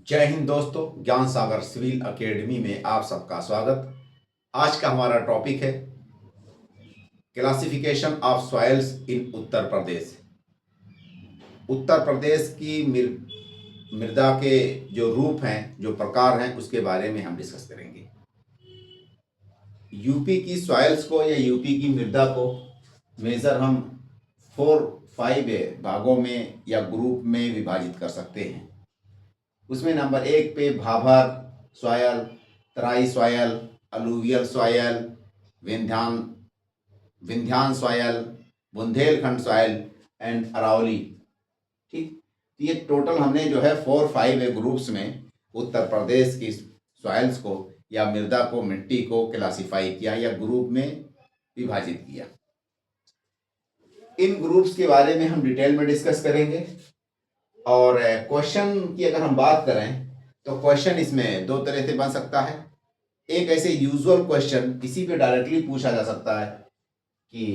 जय हिंद दोस्तों, ज्ञान सागर सिविल एकेडमी में आप सबका स्वागत। आज का हमारा टॉपिक है classification of soils in Uttar प्रदेश। उत्तर प्रदेश की मृदा के जो रूप हैं, जो प्रकार हैं, उसके बारे में हम डिस्कस करेंगे। यूपी की सॉइल्स को या यूपी की मृदा को मेजर हम 4-5 भागों में या ग्रुप में विभाजित कर सकते हैं। उसमें नंबर 1 पे Bhabhar soil, Terai soil, alluvial soil, Vindhyan soil, Bundelkhand soil and Aravalli. ठीक, तो ये टोटल हमने जो है 4-5 ग्रुप्स में उत्तर प्रदेश की सॉइल्स को या मृदा को, मिट्टी को क्लासिफाई किया या ग्रुप में विभाजित किया। इन ग्रुप्स के बारे में हम डिटेल में डिस्कस करेंगे। और क्वेश्चन की अगर हम बात करें तो क्वेश्चन इसमें 2 तरह से बन सकता है। एक ऐसे यूजुअल क्वेश्चन किसी पे डायरेक्टली पूछा जा सकता है कि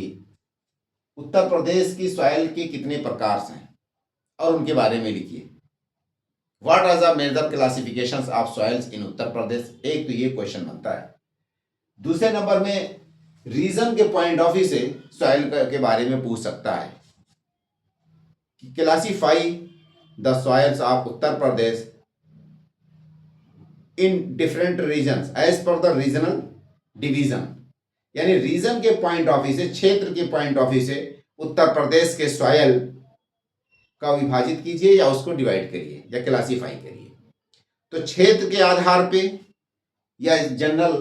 उत्तर प्रदेश की सॉइल के कितने प्रकार हैं और उनके बारे में लिखिए। What are the major classifications of soils in Uttar Pradesh. एक तो ये क्वेश्चन बनता है। दूसरे नंबर में रीजन के पॉइंट ऑफ व्यू से सॉइल के बारे में पूछ सकता है कि classify the soils of Uttar Pradesh in different regions as per the regional division। यानी रीजन के पॉइंट ऑफ व्यू से, क्षेत्र के पॉइंट ऑफ व्यू से उत्तर प्रदेश के सॉयल का विभाजित कीजिए या उसको डिवाइड करिए या क्लासिफाई करिए। तो क्षेत्र के आधार पे या general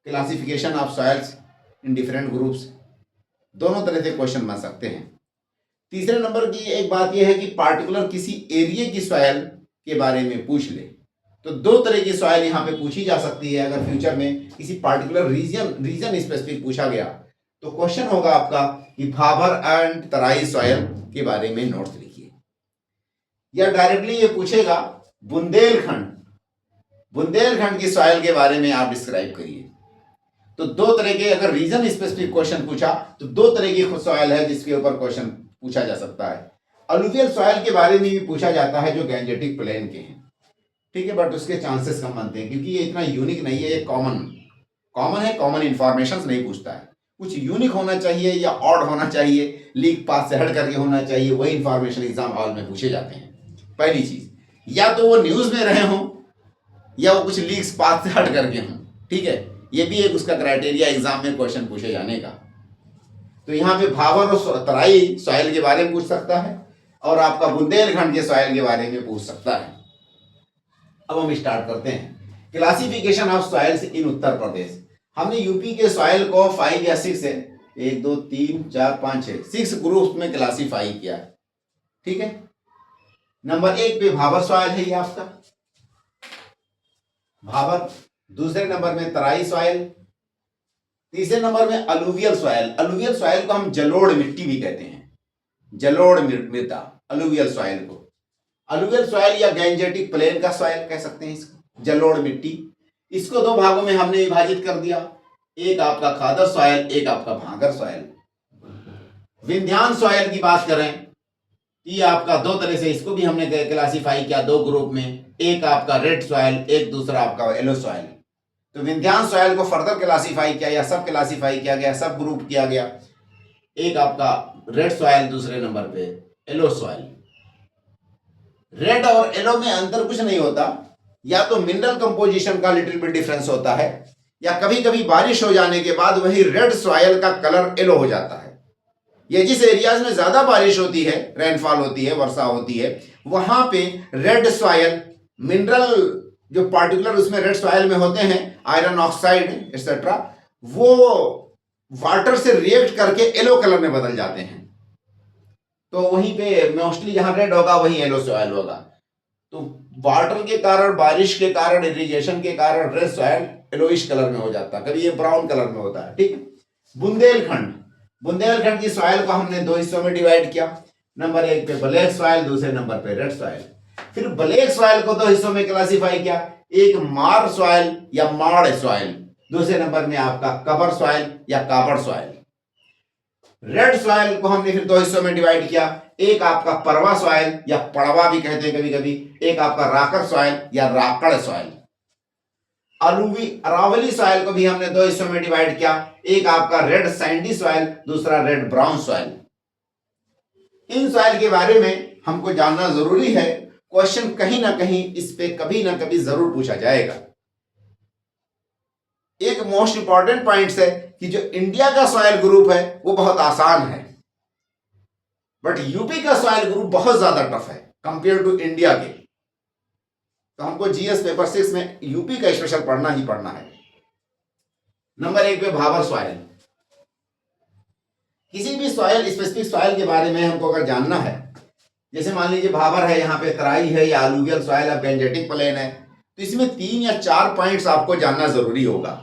classification of soils in different groups, दोनों तरह से क्वेश्चन बन सकते हैं। तीसरे नंबर की एक बात यह है कि पार्टिकुलर किसी एरिया की सॉयल के बारे में पूछ ले, तो 2 तरह की सॉयल यहाँ पे पूछी जा सकती है। अगर फ्यूचर में किसी पार्टिकुलर रीजन स्पेसिफिक पूछा गया तो क्वेश्चन होगा आपका कि भाभर एंड तराई सॉयल के बारे में नोट्स लिखिए। या डायरेक्टली ये पूछेगा बुंदेलखंड की सॉयल के बारे में आप डिस्क्राइब करिए। तो 2 तरह के, अगर रीजन स्पेसिफिक क्वेश्चन पूछा तो 2 तरह की सॉयल है जिसके ऊपर क्वेश्चन पूछा जा सकता है। अलूवियल सॉइल के बारे में भी पूछा जाता है जो गैंजेटिक प्लेन के हैं, ठीक है, बट उसके चांसेस कम बनते हैं क्योंकि ये इतना यूनिक नहीं है। ये कॉमन है, कॉमन इंफॉर्मेशन नहीं पूछता है। कुछ यूनिक होना चाहिए या ऑड होना चाहिए, लीक पाथ से हट करके होना चाहिए, वही इंफॉर्मेशन एग्जाम हॉल में पूछे जाते हैं। पहली चीज, या तो वो न्यूज में रहे हों या वो कुछ लीक्स पाथ से हट करके हों, ठीक है, ये भी एक उसका क्राइटेरिया एग्जाम में क्वेश्चन पूछे जाने का। तो यहाँ पे भाभर और तराई सॉइल के बारे में पूछ सकता है और आपका बुंदेलखंड के सॉइल के बारे में पूछ सकता है। अब हम स्टार्ट करते हैं classification of soils in Uttar प्रदेश। हमने यूपी के सॉइल को 5 या 6 है, 1 2 3 4 5 6 ग्रुप में क्लासिफाई किया है, ठीक है। नंबर 1 पे भाभर सॉइल है, ये आपका भाभर। दूसरे नंबर में तराई सॉइल। तीसरे नंबर में अलूवियल सॉइल। अलूवियल सॉइल को हम जलोढ़ मिट्टी भी कहते हैं, जलोढ़ मृदा, अलूवियल सॉइल को। अलूवियल सॉइल या गैंजेटिक प्लेन का सॉइल कह सकते हैं इसको, जलोढ़ मिट्टी। इसको 2 भागों में हमने विभाजित कर दिया, एक आपका खादर सॉइल, एक आपका भांगर सॉइल। विंध्यान सॉइल की बात करें, ये आपका 2 तरह से, इसको भी हमने क्लासिफाई किया 2 ग्रुप में, एक आपका रेड सॉइल, एक दूसरा आपका येलो सॉइल। तो विंध्यान सॉइल को फर्दर क्लासिफाई किया या सब क्लासिफाई किया गया, सब ग्रुप किया गया। एक आपका रेड सॉइल, दूसरे नंबर पे येलो सॉइल। रेड और येलो में अंतर कुछ नहीं होता, या तो मिनरल कंपोजिशन का लिटिल बिट डिफरेंस होता है, या कभी कभी बारिश हो जाने के बाद वही रेड सॉइल का कलर येलो हो जाता है। ये जिस एरियाज में ज्यादा बारिश होती है, रेनफॉल होती है, वर्षा होती है, वहां पे रेड सॉइल, मिनरल जो पार्टिकुलर उसमें रेड सॉइल में होते हैं, आयरन ऑक्साइड एक्सेट्रा, वो वाटर से रिएक्ट करके येलो कलर में बदल जाते हैं। तो वहीं पे मोस्टली जहां रेड होगा वहीं येलो सॉइल होगा। तो वाटर के कारण, बारिश के कारण, इरिगेशन के कारण रेड सॉइल येलोइश कलर में हो जाता है, कभी ये ब्राउन कलर में होता है, ठीक है। बुंदेलखंड की सॉइल को हमने 2 हिस्सों में डिवाइड किया। नंबर 1 पे ब्लैक सॉइल, दूसरे नंबर पे रेड सॉइल। फिर ब्लैक सॉइल को 2 हिस्सों में क्लासिफाई किया, एक मार सॉइल या माड़ सॉइल, दूसरे नंबर में आपका कबर सॉइल या काबड़ सॉइल। रेड सॉइल को हमने फिर दो हिस्सों में डिवाइड किया, एक आपका परवा सॉइल या पड़वा भी कहते हैं कभी कभी, एक आपका राकर सॉइल या राकड़ सॉइल। अरावली सॉइल को भी हमने दो हिस्सों में डिवाइड किया, एक आपका रेड सैंडी सॉइल, दूसरा red brown soil. In soil के बारे में हमको जानना जरूरी है, क्वेश्चन कहीं ना कहीं इस पे कभी ना कभी जरूर पूछा जाएगा। एक मोस्ट इंपॉर्टेंट पॉइंट है कि जो इंडिया का सॉइल ग्रुप है वो बहुत आसान है, बट यूपी का सॉइल ग्रुप बहुत ज्यादा टफ है कंपेयर टू इंडिया के। तो हमको जीएस पेपर 6 में यूपी का स्पेशल पढ़ना ही पढ़ना है। नंबर 1 पे भाबर सॉइल। किसी भी सॉइल, स्पेसिफिक सॉइल के बारे में हमको अगर जानना है, जैसे मान लीजिए भाबर है, यहाँ पे तराई है या अलूवियल सॉइल है, बेंजेटिक प्लेन है, तो इसमें 3 या 4 पॉइंट्स आपको जानना जरूरी होगा।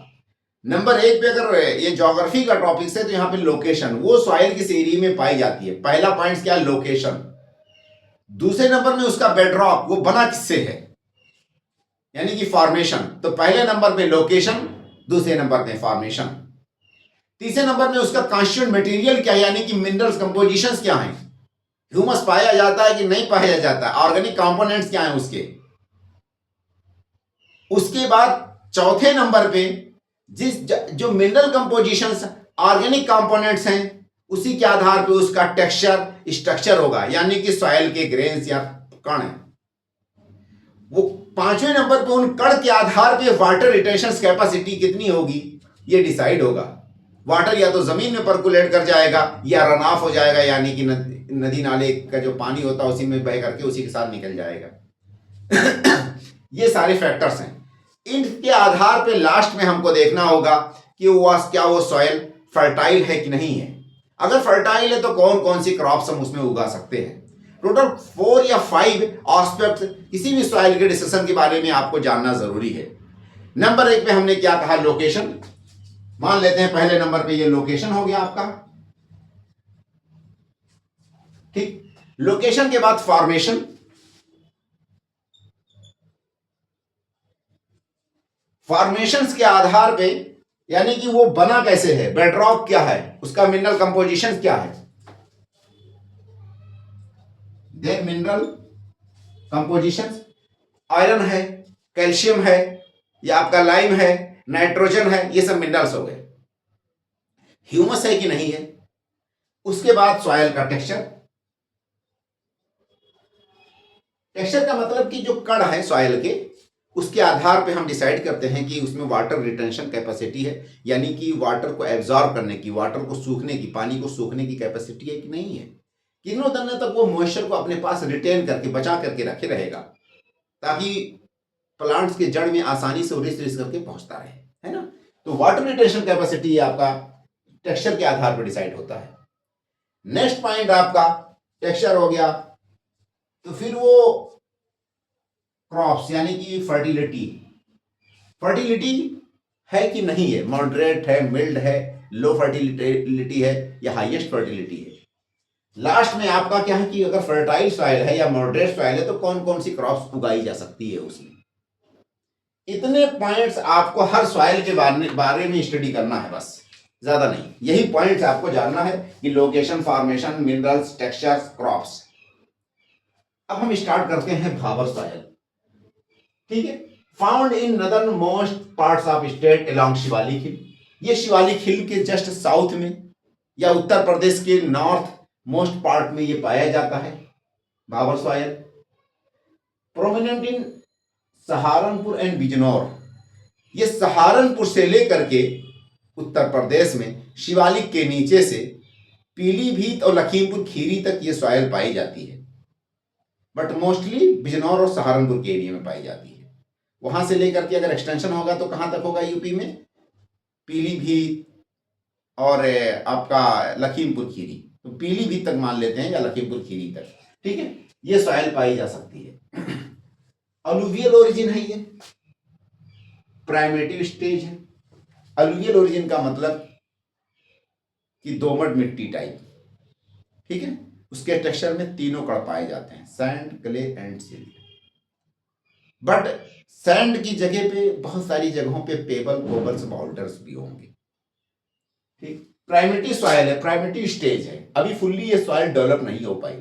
नंबर 1 पे अगर ये ज्योग्राफी का टॉपिक है तो यहाँ पे लोकेशन, वो सॉइल किस एरिया में पाई जाती है, पहला पॉइंट क्या, लोकेशन। दूसरे नंबर में उसका बेडरॉक, वो बना किससे है, यानी कि फॉर्मेशन। तो पहले नंबर पे लोकेशन, दूसरे नंबर पे फॉर्मेशन। तीसरे नंबर में उसका कॉन्स्टिट्यूएंट मटेरियल क्या है, यानी कि मिनरल्स कंपोजिशंस क्या हैं, ह्यूमस पाया जाता है कि नहीं पाया जाता है, ऑर्गेनिक कंपोनेंट्स क्या हैं उसके। उसके बाद चौथे नंबर पे जो मिनरल कंपोजिशंस, ऑर्गेनिक कंपोनेंट्स हैं, उसी के आधार पे उसका टेक्सचर, स्ट्रक्चर होगा, यानी कि सॉइल के ग्रेन्स या कण है वो। पांचवें नंबर पे उन कण के आधार पे वाटर रिटेंशन कैपेसिटी कितनी होगी ये डिसाइड होगा। वाटर या तो जमीन में परकुलेट कर जाएगा या रन ऑफ हो जाएगा, यानी कि नदी नाले का जो पानी होता है उसी में बह करके उसी के साथ निकल जाएगा। ये सारे फैक्टर्स हैं, इनके आधार पे लास्ट में हमको देखना होगा कि क्या वो सॉइल फर्टाइल है कि नहीं है। अगर फर्टाइल है तो कौन कौन सी क्रॉप्स हम उसमें उगा सकते हैं। टोटल 4 या 5 एस्पेक्ट किसी भी सॉइल के डिसीजन के बारे में आपको जानना जरूरी है। नंबर 1 पे हमने क्या कहा, लोकेशन। मान लेते हैं पहले नंबर पे ये लोकेशन हो गया आपका, ठीक। लोकेशन के बाद फॉर्मेशन, फॉर्मेशंस के आधार पे यानी कि वो बना कैसे है, बेडरॉक क्या है, उसका मिनरल कंपोजिशन क्या है, देन मिनरल कंपोजिशन, आयरन है, कैल्शियम है, या आपका लाइम है, नाइट्रोजन है, ये सब मिनरल्स हो गए। ह्यूमस है कि नहीं है। उसके बाद सॉइल का टेक्सचर, टेक्सचर का मतलब कि जो कण है सॉइल के, उसके आधार पे हम डिसाइड करते हैं कि उसमें वाटर रिटेंशन कैपेसिटी है, यानी कि वाटर को एब्जॉर्ब करने की, वाटर को सूखने की, पानी को सूखने की कैपेसिटी है कि नहीं है। कितनों दिनों तक वो मॉइस्चर को अपने पास रिटेन करके बचा करके रखे रहेगा, ताकि प्लांट्स के जड़ में आसानी से रिस रिस करके पहुंचता रहे, है ना। तो वाटर रिटेंशन कैपेसिटी आपका टेक्सचर के आधार पर डिसाइड होता है। नेक्स्ट पॉइंट आपका टेक्सचर हो गया, तो फिर वो क्रॉप्स यानी कि फर्टिलिटी, फर्टिलिटी है कि नहीं है, मॉडरेट है, मिल्ड है, लो फर्टिलिटी है या हाईएस्ट फर्टिलिटी है। लास्ट में आपका क्या है कि अगर फर्टाइल सॉइल है या मॉडरेट सॉइल है तो कौन कौन सी क्रॉप्स उगाई जा सकती है उसमें। इतने पॉइंट्स आपको हर सॉइल के बारे में स्टडी करना है, बस ज्यादा नहीं। यही पॉइंट्स आपको जानना है कि location, formation, minerals, textures, crops. अब हम स्टार्ट करते हैं भाबर सॉइल, ठीक है। Found in northern most parts of state along Shivalik hill. ये शिवालिक हिल के जस्ट साउथ में या उत्तर प्रदेश के नॉर्थ मोस्ट पार्ट में ये पाया जाता है Bhabar soil. Prominent in Saharanpur and Bijnor. ये सहारनपुर से लेकर के उत्तर प्रदेश में शिवालिक के नीचे से पीलीभीत और लखीमपुर खीरी तक ये सॉइल पाई जाती है, बट मोस्टली बिजनौर और सहारनपुर के एरिया में पाई जाती है। वहां से लेकर के अगर एक्सटेंशन होगा तो कहां तक होगा यूपी में, पीलीभीत और आपका लखीमपुर खीरी, तो पीलीभीत तक मान लेते हैं या लखीमपुर खीरी तक, ठीक है। ये सॉइल पाई जा सकती है। अलुवियल ओरिजिन है, ये प्राइमेटिव स्टेज है। अलुवियल ओरिजिन का मतलब कि दोमट मिट्टी टाइप, ठीक है। उसके टेक्सचर में तीनों कण पाए जाते हैं, sand, clay and silt. But sand की जगह पे बहुत सारी जगहों पे पेबल, कोबल्स, बाउल्डर्स भी होंगे, ठीक। प्राइमेटिव सॉइल है, प्राइमेटिव स्टेज है, अभी फुल्ली ये सॉइल डेवलप नहीं हो पाई।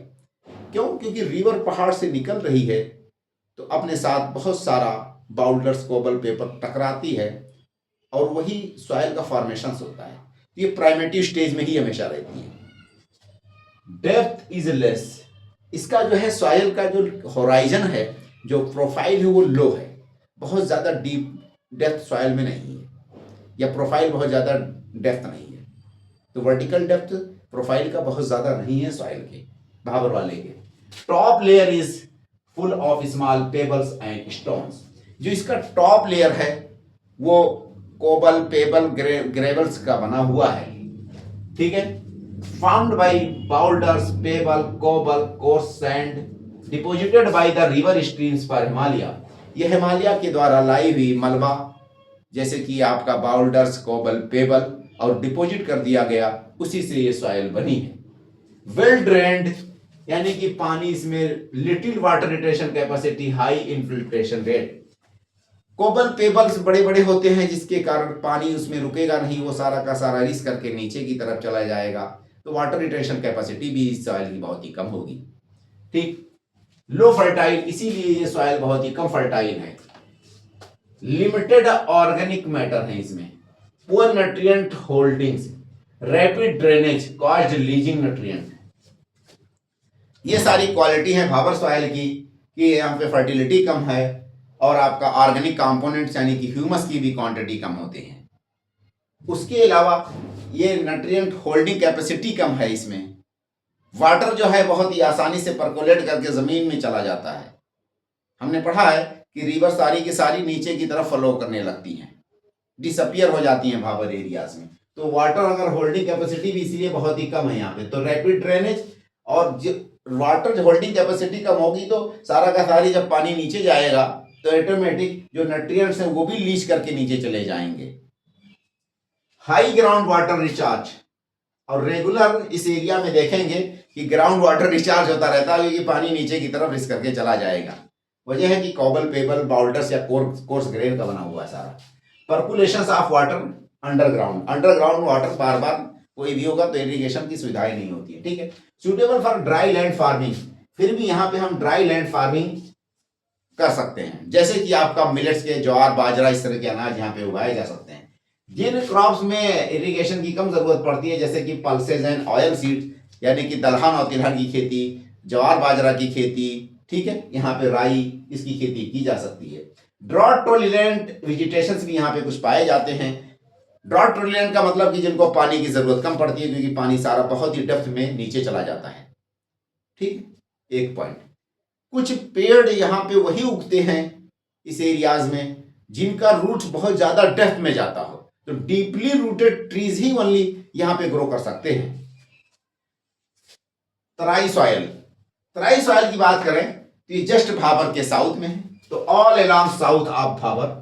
क्यों? क्योंकि रिवर पहाड़ से निकल रही है तो अपने साथ बहुत सारा बाउल्डर्स, कोबल, पेपर टकराती है और वही सॉइल का फॉर्मेशन होता है। ये प्राइमेटिव स्टेज में ही हमेशा रहती है। डेप्थ इज लेस, इसका जो है सॉइल का जो होराइजन है, जो प्रोफाइल है वो लो है, बहुत ज़्यादा डीप डेप्थ सॉइल में नहीं है, या प्रोफाइल बहुत ज़्यादा डेप्थ नहीं है। तो वर्टिकल डेप्थ प्रोफाइल का बहुत ज़्यादा नहीं है सॉइल के, भाबर वाले के। Top layer is full of small pebbles and stones, जो इसका टॉप लेयर है वो कोबल, पेबल, ग्रेवल्स का बना हुआ है, ठीक है। Found by boulders, pebble, cobble, coarse sand deposited by the river streams पर हिमालय, यह हिमालय के द्वारा लाई हुई मलबा, जैसे कि आपका बाउल्डर्स, कोबल, पेबल, और डिपोजिट कर दिया गया, उसी से ये सॉइल बनी है। वेल ड्रेन्ड, यानी कि पानी इसमें little water retention capacity, high infiltration rate. Cobble, pebbles बड़े बड़े होते हैं जिसके कारण पानी उसमें रुकेगा नहीं, वो सारा का सारा रिस करके नीचे की तरफ चला जाएगा, तो वाटर रिटेंशन कैपेसिटी भी इस सॉइल की बहुत ही कम होगी, ठीक। लो फर्टाइल, इसीलिए ये सॉइल बहुत ही कम फर्टाइल है। लिमिटेड ऑर्गेनिक मैटर है इसमें, poor nutrient holdings, rapid drainage caused leaching nutrient. ये सारी क्वालिटी है भाबर सॉइल की कि यहाँ पे फर्टिलिटी कम है और आपका ऑर्गेनिक कंपोनेंट्स यानी कि ह्यूमस की भी क्वांटिटी कम होते हैं। उसके अलावा ये न्यूट्रिएंट होल्डिंग कैपेसिटी कम है इसमें। वाटर जो है बहुत ही आसानी से परकोलेट करके ज़मीन में चला जाता है। हमने पढ़ा है कि रिवर सारी की सारी नीचे की तरफ फ्लो करने लगती हैं, डिसअपियर हो जाती हैं भाबर एरियाज में। तो वाटर अगर होल्डिंग कैपेसिटी भी इसलिए बहुत ही कम है यहाँ पे, तो रैपिड ड्रेनेज, और वाटर होल्डिंग कैपेसिटी कम होगी तो सारा का सारी जब पानी नीचे जाएगा तो ऑटोमेटिक जो न्यूट्रिएंट्स हैं वो भी लीच करके नीचे चले जाएंगे। हाई ग्राउंड वाटर रिचार्ज, और रेगुलर इस एरिया में देखेंगे कि ग्राउंड वाटर रिचार्ज होता रहता है क्योंकि पानी नीचे की तरफ रिस करके चला जाएगा। वजह है कि कोबल, पेबल, बाउल्डर्स या कोर्स ग्रेन का बना हुआ है सारा। Percolation of water underground, underground water बार बार कोई भी होगा तो इरिगेशन की सुविधाएं नहीं होती है, ठीक है। Suitable for dry land farming, फिर भी यहाँ पे हम ड्राई लैंड फार्मिंग कर सकते हैं, जैसे कि आपका मिलेट्स के ज्वार, बाजरा, इस तरह के अनाज यहाँ पे उगाए जा सकते हैं। जिन क्रॉप्स में इरिगेशन की कम जरूरत पड़ती है, जैसे कि पल्सेज एंड ऑयल सीड, यानी कि दलहन और तिलहन की खेती, ज्वार बाजरा की खेती, ठीक है, यहाँ पे राई, इसकी खेती की जा सकती है। ड्रॉट टॉलरेंट वेजिटेशंस भी यहाँ पे कुछ पाए जाते हैं। ड्रॉट टॉलरेंट का मतलब कि जिनको पानी की जरूरत कम पड़ती है क्योंकि पानी सारा बहुत ही डेप्थ में नीचे चला जाता है, ठीक, एक पॉइंट। कुछ पेड़ यहाँ पे वही उगते हैं इस एरियाज में जिनका रूट बहुत ज्यादा डेप्थ में जाता हो, तो डीपली रूटेड ट्रीज ही ओनली यहाँ पे ग्रो कर सकते हैं। तराई सॉइल, तराई सॉइल की बात करें तो ये जस्ट भाबर के साउथ में है, तो all along south of Bhabar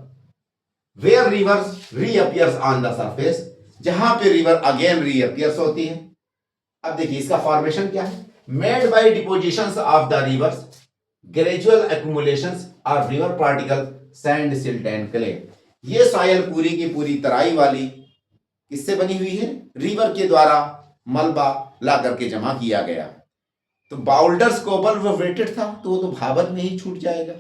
where rivers reappears on the surface, जहां पे रिवर अगेन रीअपियर्स होती है। अब देखिए इसका फॉर्मेशन क्या है, made by depositions of the reverse, gradual एक्यूमुलेशंस of river particle, sand, silt and clay. ये सॉइल पूरी की पूरी तराई वाली किससे बनी हुई है, रिवर के द्वारा मलबा ला करके जमा किया गया। तो बाउल्डर्स, कोबल वो वेटेड था तो वो तो भाबर में ही छूट जाएगा।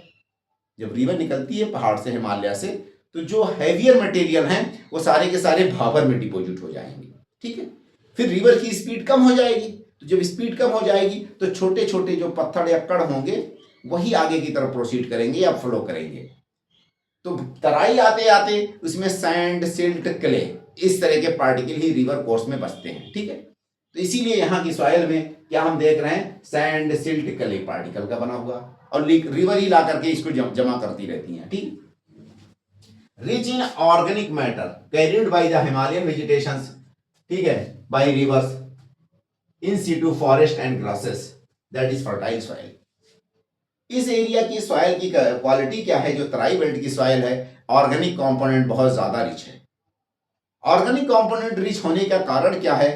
जब रिवर निकलती है पहाड़ से, हिमालय से, तो जो हैवियर मटेरियल हैं वो सारे के सारे भाबर में डिपॉजिट हो जाएंगे, ठीक है। फिर रिवर की स्पीड कम हो जाएगी, तो जब स्पीड कम हो जाएगी तो छोटे छोटे जो पत्थर या कण होंगे वही आगे की तरफ प्रोसीड करेंगे या फ्लो करेंगे। तो तराई आते आते उसमें सैंड, सिल्ट, क्ले, इस तरह के पार्टिकल ही रिवर कोर्स में बसते हैं, ठीक है। तो इसीलिए यहाँ की सॉइल में क्या हम देख रहे हैं, सैंड, सिल्ट, क्ले पार्टिकल का बना हुआ, और रिवर ही ला करके इसको जमा करती रहती हैं, ठीक। Rich in organic matter carried by the Himalayan vegetations, ठीक है, by rivers, in situ forest and grasses, that is fertile soil. इस एरिया की सॉइल की क्वालिटी क्या है, जो तराई बेल्ट की सॉइल है, ऑर्गेनिक कंपोनेंट बहुत ज्यादा रिच है। ऑर्गेनिक कंपोनेंट रिच होने का कारण क्या है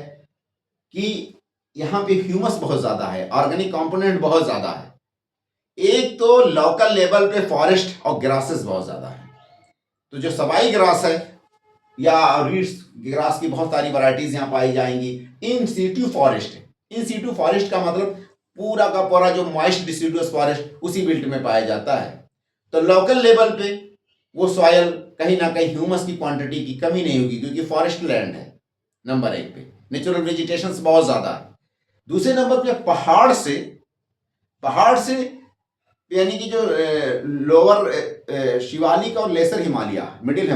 कि यहाँ पे ह्यूमस बहुत ज्यादा है, ऑर्गेनिक कंपोनेंट बहुत ज्यादा है। एक तो लोकल लेवल पे फॉरेस्ट और ग्रासेस बहुत ज्यादा है, तो जो सबाई ग्रास है या रीड्स ग्रास की बहुत सारी वैरायटीज यहाँ पाई जाएंगी। In situ forest, in situ forest का मतलब पूरा का पूरा जो मॉइस्ट डिसिडुअस फॉरेस्ट उसी बेल्ट में पाया जाता है। तो लोकल लेवल पे वो सॉयल कहीं ना कहीं ह्यूमस की क्वांटिटी की कमी नहीं होगी, क्योंकि फॉरेस्ट लैंड है नंबर एक पे, नेचुरल वेजिटेशन बहुत ज्यादा है। दूसरे नंबर पे पहाड़ से यानी कि जो लोअर शिवालिक और लेसर हिमालय, मिडिल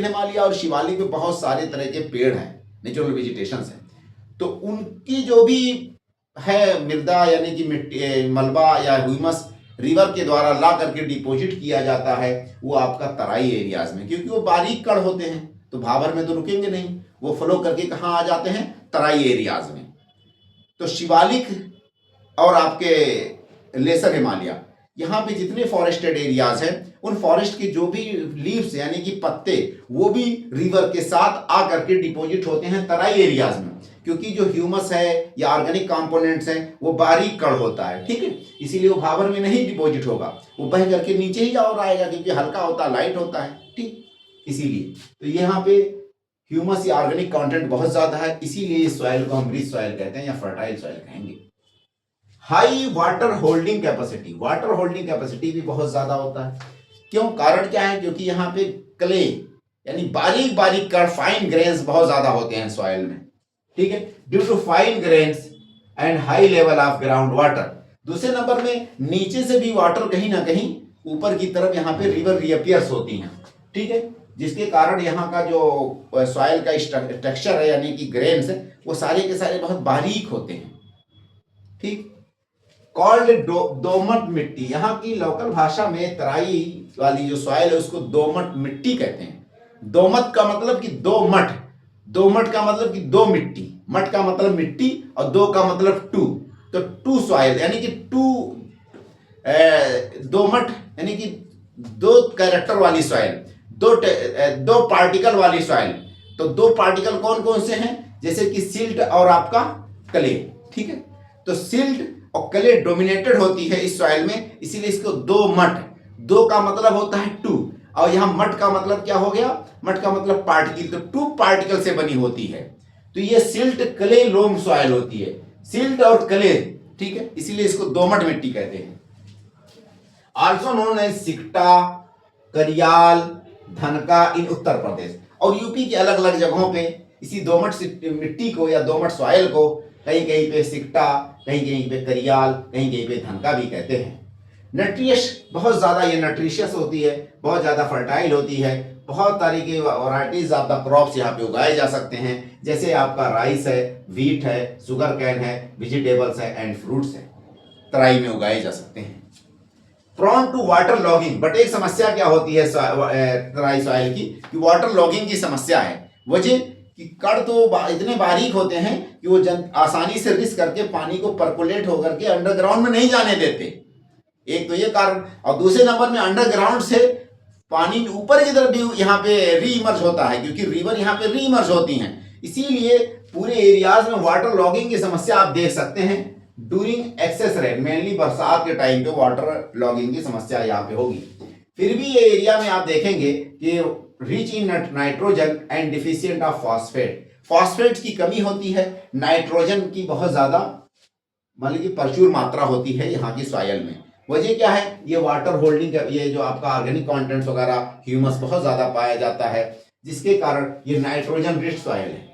हिमालय और शिवालिक में बहुत सारे तरह के पेड़ हैं, नेचुरल वेजिटेशन हैं। तो उनकी जो भी है मृदा यानी कि मिट्टी, मलबा या ह्यूमस रिवर के द्वारा ला करके डिपॉजिट किया जाता है वो आपका तराई एरियाज में, क्योंकि वो बारीक कण होते हैं तो भाबर में तो रुकेंगे नहीं, वो फ्लो करके कहाँ आ जाते हैं, तराई एरियाज में। तो शिवालिक और आपके लेसर हिमालय, यहाँ पे जितने फॉरेस्टेड एरियाज हैं उन फॉरेस्ट के जो भी लीव्स यानी कि पत्ते वो भी रिवर के साथ आ करके डिपॉजिट होते हैं तराई एरियाज में, क्योंकि जो ह्यूमस है या ऑर्गेनिक कंपोनेंट्स हैं वो बारीक कण होता है, ठीक है, इसीलिए वो भाबर में नहीं डिपॉजिट होगा, वो बह करके नीचे ही और आएगा क्योंकि हल्का होता है, लाइट होता है, ठीक, इसीलिए। तो यहाँ पे ह्यूमस या ऑर्गेनिक कंटेंट बहुत ज्यादा है, इसीलिए इस सॉइल को हम रिच सॉइल कहते हैं या फर्टाइल सॉइल कहेंगे। हाई वाटर होल्डिंग कैपेसिटी भी बहुत ज्यादा होता है। क्यों, कारण क्या है, क्योंकि यहाँ पे क्ले यानी बारीक बारीक कण, फाइन ग्रेन्स बहुत ज्यादा होते हैं सॉइल में, ठीक है, due to fine grains and high level of ground water. दूसरे नंबर में नीचे से भी वाटर कहीं ना कहीं ऊपर की तरफ यहाँ पे रिवर रीअपियर्स होती हैं, ठीक है, जिसके कारण यहाँ का जो सॉइल का टेक्सचर है यानी कि ग्रेन्स है वो सारे के सारे बहुत बारीक होते हैं, ठीक। कॉल्ड दोमट मिट्टी, यहाँ की लोकल भाषा में तराई वाली जो सॉइल है उसको दोमट मिट्टी कहते हैं। दोमट का मतलब कि दो मठ, दोमट का मतलब कि दो मिट्टी, मठ का मतलब मिट्टी और दो का मतलब टू, तो टू सॉइल यानी कि दोमट यानी कि दो कैरेक्टर वाली सॉइल, दो पार्टिकल वाली सॉइल। तो दो पार्टिकल कौन कौन से हैं, जैसे कि सिल्ट और आपका क्ले, ठीक है, तो सिल्ट और क्ले डोमिनेटेड होती है इस सॉइल में, इसीलिए इसको दो मठ, दो का मतलब होता है टू और यहाँ मठ का मतलब क्या हो गया, मठ का मतलब पार्टिकल, तो टू पार्टिकल से बनी होती है। तो ये सिल्ट क्ले लोम सॉइल होती है, सिल्ट और क्ले, ठीक है, इसीलिए इसको दोमट मिट्टी कहते हैं। आल्सो नोन एज सिकटा, करियाल, धनका इन उत्तर प्रदेश और यूपी के अलग अलग जगहों पे इसी दोमट मिट्टी को या दोमट सॉइल को कहीं कहीं पे सिकटा, कहीं कहीं पे करियाल, कहीं कहीं पे धनका भी कहते हैं। न्यूट्रियस बहुत ज़्यादा ये न्यूट्रिशियस होती है, बहुत ज़्यादा फर्टाइल होती है, बहुत तरह की वैरायटीज ऑफ द क्रॉप्स यहाँ पे उगाए जा सकते हैं, जैसे आपका राइस है, व्हीट है, शुगर कैन है, वेजिटेबल्स है एंड फ्रूट्स है, तराई में उगाए जा सकते हैं। Prone to water logging, but एक समस्या क्या होती है तराई सॉइल की, कि वाटर लॉगिंग की समस्या है। वजह कि कण तो इतने बारीक होते हैं कि वो आसानी से रिस्क करके पानी को परकोलेट होकर के अंडरग्राउंड में नहीं जाने देते, एक तो ये कारण, और दूसरे नंबर में अंडरग्राउंड से पानी ऊपर की तरफ भी यहाँ पे रीइमर्ज होता है, क्योंकि रिवर यहाँ पे रीइमर्ज होती हैं, इसीलिए पूरे एरियाज में वाटर लॉगिंग की समस्या आप देख सकते हैं। ड्यूरिंग एक्सेस रेन, मेनली बरसात के टाइम पे वाटर लॉगिंग की समस्या यहाँ पे होगी। फिर भी ये एरिया में आप देखेंगे कि rich in nitrogen and deficient of phosphate, phosphate की कमी होती है, नाइट्रोजन की बहुत ज्यादा मतलब कि प्रचुर मात्रा होती है यहाँ की सॉइल में। वजह क्या है, ये वाटर होल्डिंग, ये जो आपका ऑर्गेनिक कंटेंट्स वगैरह ह्यूमस बहुत ज्यादा पाया जाता है, जिसके कारण ये नाइट्रोजन रिच सॉइल है।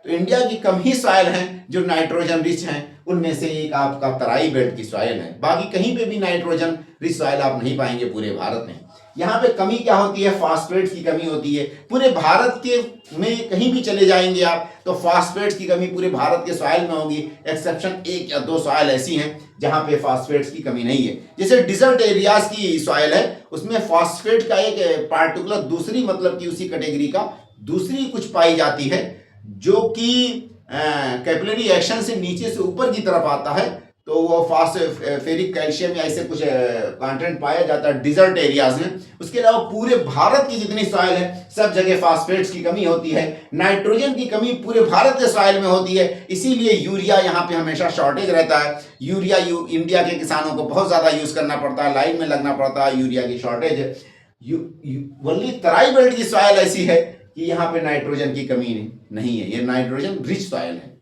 तो इंडिया की कम ही सॉइल हैं जो नाइट्रोजन रिच हैं, उनमें से एक आपका तराई बेल्ट की सॉइल है, बाकी कहीं पे भी नाइट्रोजन रिच सॉइल आप नहीं पाएंगे पूरे भारत में। यहाँ पे कमी क्या होती है, फास्फेट्स की कमी होती है, पूरे भारत के में कहीं भी चले जाएंगे आप तो फास्फेट्स की कमी पूरे भारत के सॉइल में होगी, एक्सेप्शन एक या दो सॉइल ऐसी हैं जहाँ पे फास्फेट्स की कमी नहीं है। जैसे डिजर्ट एरियाज की सॉइल है उसमें फास्फेट का एक पार्टिकुलर दूसरी मतलब कि उसी कैटेगरी का दूसरी कुछ पाई जाती है, जो कि कैपिलरी एक्शन से नीचे से ऊपर की तरफ आता है, तो वो फास्फेरिक कैल्शियम या ऐसे कुछ कंटेंट पाया जाता है डिजर्ट एरियाज में। उसके अलावा पूरे भारत की जितनी सॉइल है सब जगह फास्फेट्स की कमी होती है, नाइट्रोजन की कमी पूरे भारत के सॉइल में होती है, इसीलिए यूरिया यहाँ पे हमेशा शॉर्टेज रहता है। यूरिया इंडिया के किसानों को बहुत ज़्यादा यूज़ करना पड़ता है, लाइन में लगना पड़ता है, यूरिया की शॉर्टेज है। वल्ली तराई बेल्ट की सॉइल ऐसी है कि यहाँ पे नाइट्रोजन की कमी नहीं है, ये नाइट्रोजन रिच सॉइल है।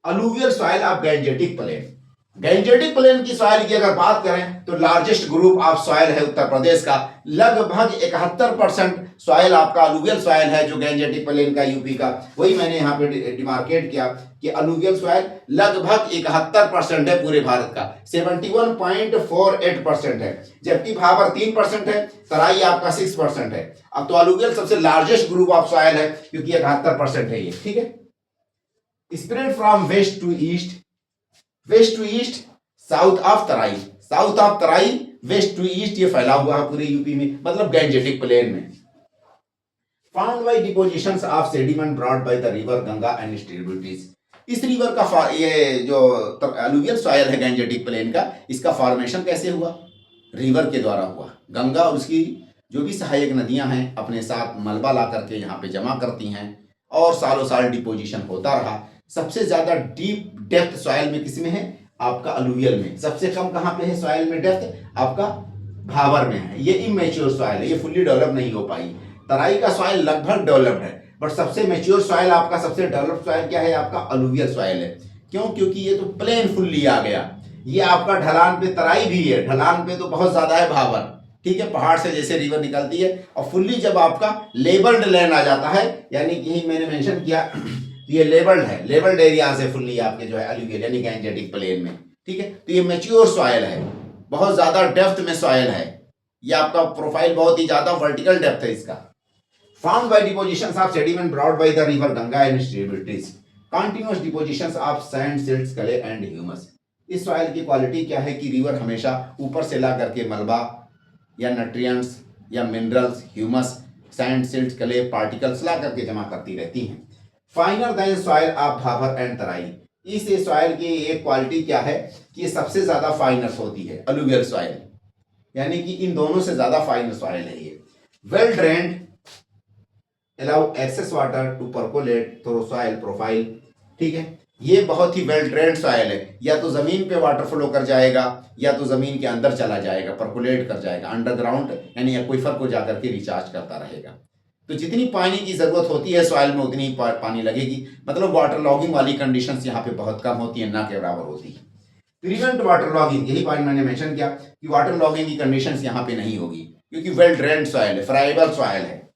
Alluvial soil of Gangetic plain, Gangetic plain की सॉइल की अगर बात करें तो लार्जेस्ट ग्रुप ऑफ सॉइल है उत्तर प्रदेश का, लगभग 71% सॉइल आपका अलूवियल सॉइल है जो गैंजेटिक प्लेन का यूपी का। वही मैंने यहाँ पे डिमार्केट किया कि अलूवियल सॉइल लगभग 71% है पूरे भारत का, 71.48% है, जबकि भाबर 3% है, तराई आपका 6% है। अब तो अलूवियल सबसे लार्जेस्ट ग्रुप ऑफ सॉइल है क्योंकि 71% है ये, ठीक है। Spread from west to east, west to east south of Terai, south of Terai west to east ये फैला हुआ है पूरे यूपी में, मतलब गैंजेटिक प्लेन में। Found by depositions of sediment brought by the river Ganga and its tributaries, इस रिवर का ये जो अलूवियल सॉइल है गैंजेटिक प्लेन का, इसका फॉर्मेशन कैसे हुआ? रिवर के द्वारा हुआ। गंगा और उसकी जो भी सहायक नदियां हैं अपने साथ मलबा ला करके यहाँ पे जमा करती हैं और सालों साल डिपोजिशन होता रहा। सबसे ज्यादा डीप डेप्थ सॉइल में किस में है? आपका अलूवियल में। सबसे कम कहाँ पे है सॉइल में डेप्थ? आपका भाबर में है। ये इमेच्योर सॉइल है, ये फुल्ली डेवलप नहीं हो पाई। तराई का सॉइल लगभग डेवलप्ड है, बट सबसे मेच्योर सॉइल आपका, सबसे डेवलप्ड सॉइल क्या है? आपका अलूवियल सॉइल है। क्यों? क्योंकि ये तो प्लेन फुल्ली आ गया, ये आपका ढलान पे तराई भी है, ढलान पे तो बहुत ज्यादा है भाबर, ठीक है, पहाड़ से जैसे रिवर निकलती है। और फुल्ली जब आपका लेबल्ड लैंड आ जाता है, यानी कि मैंने मेंशन किया ये लेबल्ड है, लेबल्ड एरिया से फुल्ली आपके जो है अलूवियल यानी गैंजेटिक प्लेन में, ठीक है। तो ये मैच्योर सॉइल है, बहुत ज्यादा डेप्थ में सॉइल है, ये आपका प्रोफाइल बहुत ही ज्यादा वर्टिकल डेप्थ है इसका। Found by depositions of sediment brought by the river Ganga and its tributaries, continuous depositions of sand, silts, clay and humus. इस सॉइल की क्वालिटी क्या है कि रिवर हमेशा ऊपर से ला करके मलबा या न्यूट्रिएंट्स या minerals, humus, sand, silt, clay, particles ला करके जमा करती रहती हैं। Finer than soil of Bhabar and Terai, इस सॉइल की एक क्वालिटी क्या है कि ये सबसे ज्यादा फाइनर होती है अलूवियल सॉइल, यानी कि इन दोनों से ज्यादा फाइनर सॉइल है ये। Well drained, allow excess water to percolate through soil profile, ठीक है। ये बहुत ही वेल ड्रेन्ड सॉइल है, या तो जमीन पे वाटर फ्लो कर जाएगा या तो जमीन के अंदर चला जाएगा, परकोलेट कर जाएगा अंडरग्राउंड, यानी एक्वीफर को जाकर के रिचार्ज करता रहेगा। तो जितनी पानी की जरूरत होती है सॉइल में उतनी ही पानी लगेगी, मतलब वाटर लॉगिंग वाली कंडीशंस यहाँ पे बहुत कम होती है, ना के बराबर होती है। प्रिवेंट वाटर लॉगिंग, यही पॉइंट मैंने मेंशन किया कि वाटर लॉगिंग की कंडीशंस यहाँ पे नहीं होगी क्योंकि वेल ड्रेन्ड सॉइल है, फ्राइबल सॉइल है।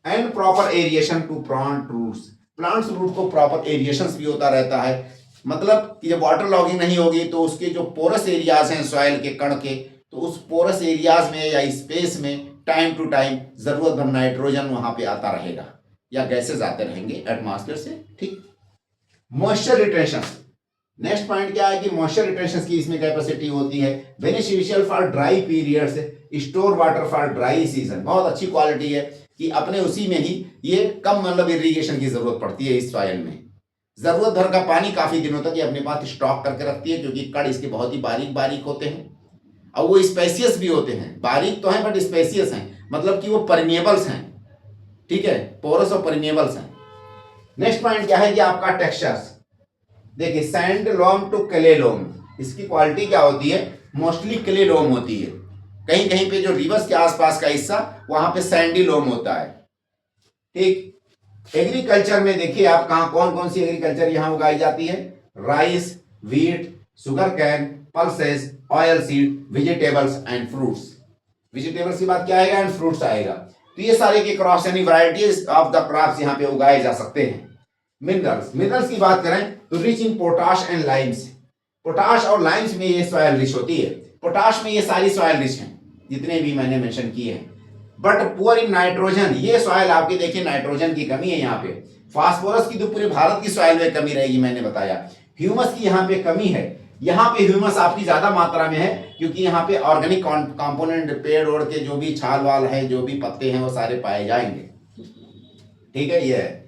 And proper aeration to plant roots, plants root को प्रॉपर एरिएशन भी होता रहता है, मतलब कि जब वाटर लॉगिंग नहीं होगी तो उसके जो पोरस एरियाज हैं सॉइल के कण के, तो उस पोरस एरियाज में या स्पेस में टाइम टू टाइम जरूरत भर नाइट्रोजन वहां पे आता रहेगा या गैसेस आते रहेंगे एटमॉस्फेयर से, ठीक। मॉइस्चर रिटेंशन, नेक्स्ट पॉइंट क्या है कि मॉइस्चर रिटेंशन की इसमें कैपेसिटी होती है। Beneficial for dry periods, store water for dry season, बहुत अच्छी क्वालिटी है कि अपने उसी में ही ये कम मतलब इरिगेशन की जरूरत पड़ती है इस सॉइल में, जरूरत भर का पानी काफी दिनों तक ये अपने पास स्टॉक करके रखती है क्योंकि कण इसके बहुत ही बारीक बारीक होते हैं और वो स्पेसियस भी होते हैं, बारीक तो हैं बट स्पेसियस हैं, मतलब कि वो परमिएबल्स हैं, ठीक है, पोरस और परमिएबल्स हैं। नेक्स्ट पॉइंट क्या है कि आपका टेक्सचर्स, देखिए सैंड लोम टू क्ले लोम, इसकी क्वालिटी क्या होती है? मोस्टली क्ले लोम होती है, कहीं कहीं पे जो रिवर्स के आसपास का हिस्सा वहां पे सैंडी लोम होता है, ठीक। एग्रीकल्चर में देखिए आप कहाँ कौन कौन सी एग्रीकल्चर यहाँ उगाई जाती है? Rice, wheat, sugar cane, pulses, oil seed, vegetables and fruits. Vegetables की बात क्या आएगा? एंड फ्रूट्स आएगा। तो ये सारे के क्रॉप्स यानी वैरायटीज ऑफ द क्रॉप्स यहाँ पे उगाए जा सकते हैं। मिनरल्स, मिनरल्स की बात करें तो rich in potash and Lyme's, potash और लाइम्स में ये सॉइल रिच होती है। पोटाश में ये सारी सॉइल रिच हैं जितने भी मैंने मेंशन किए हैं, बट पुअर इन नाइट्रोजन, ये सॉइल आपके देखिए नाइट्रोजन की कमी है यहाँ पे। फास्फोरस की तो पूरे भारत की सॉइल में कमी रहेगी, मैंने बताया। ह्यूमस की यहाँ पे कमी है, यहाँ पे ह्यूमस आपकी ज्यादा मात्रा में है क्योंकि यहाँ पे ऑर्गेनिक कंपोनेंट पेड़ ओड़ के जो भी छाल वाल है, जो भी पत्ते हैं वो सारे पाए जाएंगे, ठीक है। ये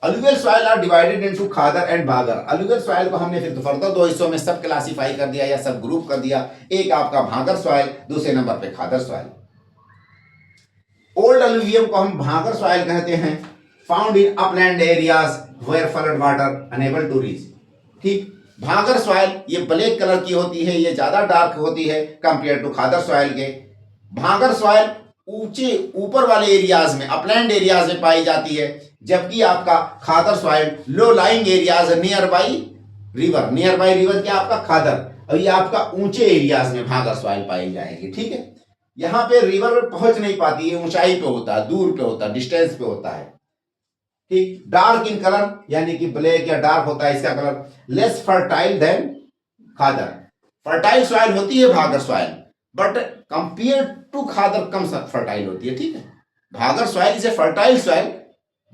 alluvial soil are divided into Khadar and Bhangar. Alluvial soil को हमने फिर फर्दर दो हिस्सों में सब क्लासिफाई कर दिया या सब ग्रुप कर दिया, एक आपका भागर सॉइल, दूसरे नंबर पे खादर सॉइल। ओल्ड अलुवियम को हम भागर सॉइल कहते हैं, found in upland areas where flood water unable to reach, ठीक। भागर सॉइल ये ब्लैक कलर की होती है, ये ज्यादा डार्क होती है कंपेयर टू खादर सॉइल के। भागर सॉइल ऊंचे ऊपर वाले एरियाज में, अपलैंड एरियाज में पाई जाती है, जबकि आपका Khadar soil low lying areas near by river, near by river क्या आपका खादर, और ये आपका ऊंचे एरियाज में भागर सॉइल पाई जाएगी। ठीक है, यहाँ पे रिवर पहुंच नहीं पाती है, ऊंचाई पे होता है, दूर पे होता है, डिस्टेंस पे होता है। ठीक, डार्क इन कलर यानी कि ब्लैक या डार्क होता है इसका colour, less fertile than Khadar. Fertile soil होती है Bhangar soil, but compare to Khadar कम फर्टाइल होती है। ठीक है, Bhangar soil is a fertile soil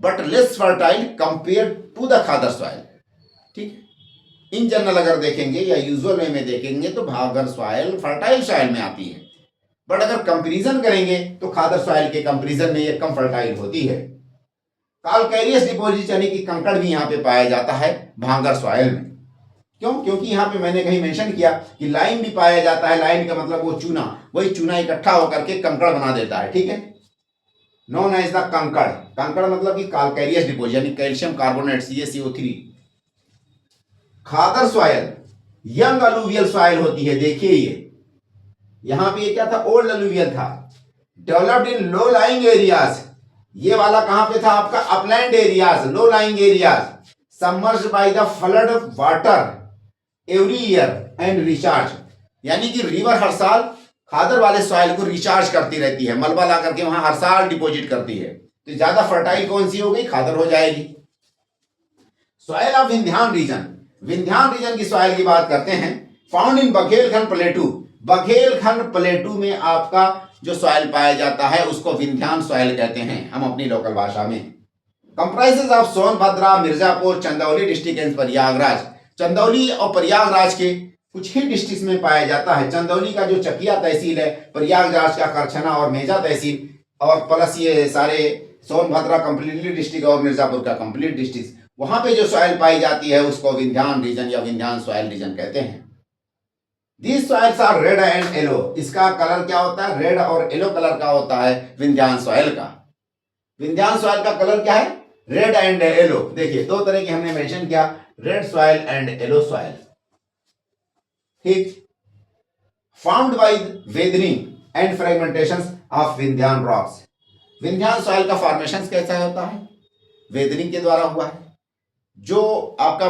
but less fertile compare to the Khadar soil. ठीक है, इन जनरल अगर देखेंगे या यूजुअल वे में देखेंगे तो भागर सॉइल फर्टाइल सॉइल में आती है, बट अगर कंपैरिजन करेंगे तो खादर सॉइल के कंपैरिजन में ये कम फर्टाइल होती है। कालकैरियस डिपॉजिट यानी कि कंकड़ भी यहाँ पे पाया जाता है भागर सॉइल में। क्यों? क्योंकि यहाँ पे मैंने कहीं मेंशन किया कि लाइन भी पाया जाता है। लाइन का मतलब वो चूना, वही चूना इकट्ठा होकर के कंकड़ बना देता है। ठीक है, नोन एज द कंकड़। कंकड़ मतलब कि कालकैरियस डिपॉजिट यानी कैल्शियम कार्बोनेट CaCO3। खादर सॉइल यंग अलुवियल सॉइल होती है। देखिए ये यहाँ पे ये क्या था, ओल्ड अलुवियल था, developed in low lying areas. ये वाला कहां पे था आपका, upland areas, low lying areas, submerged by the flood water every year and recharge. यानी कि रिवर हर साल खादर वाले सॉइल को रिचार्ज करती रहती है, मलबा ला करके वहां हर साल डिपॉजिट करती है। तो ज्यादा फर्टाइल कौन सी हो गई, खादर हो जाएगी। Soil of Vindhyan region, Vindhyan region की सॉइल की बात करते हैं। Found in Baghelkhand plateau, Baghelkhand plateau में आपका जो सॉइल पाया जाता है उसको विंध्यान सॉइल कहते हैं हम अपनी लोकल भाषा में। Comprises of Sonbhadra, Mirzapur, Chandauli district and Prayagraj. Chandauli और प्रयागराज के कुछ ही डिस्ट्रिक्ट में पाया जाता है। चंदौली का जो चकिया तहसील है, प्रयागराज का करछना और मेजा तहसील, और प्लस ये सारे सोनभद्रा कंप्लीटली डिस्ट्रिक्ट और मिर्जापुर का कंप्लीट डिस्ट्रिक्ट, वहां पे जो सॉइल पाई जाती है उसको विंध्यान रीजन या विंध्यान सॉइल रीजन कहते हैं। These soils are red and yellow। इसका कलर क्या होता है, रेड और येलो कलर का होता है विंध्यान सॉइल का। विंध्यान सॉइल का कलर क्या है, रेड एंड येलो। देखिए दो तरह की हमने मेंशन किया, red soil and yellow soil. ठीक, found by weathering and fragmentation of Vindhyan rocks. Vindhyan soil का फॉर्मेशन कैसा होता है, वेदरिंग के द्वारा हुआ है। जो आपका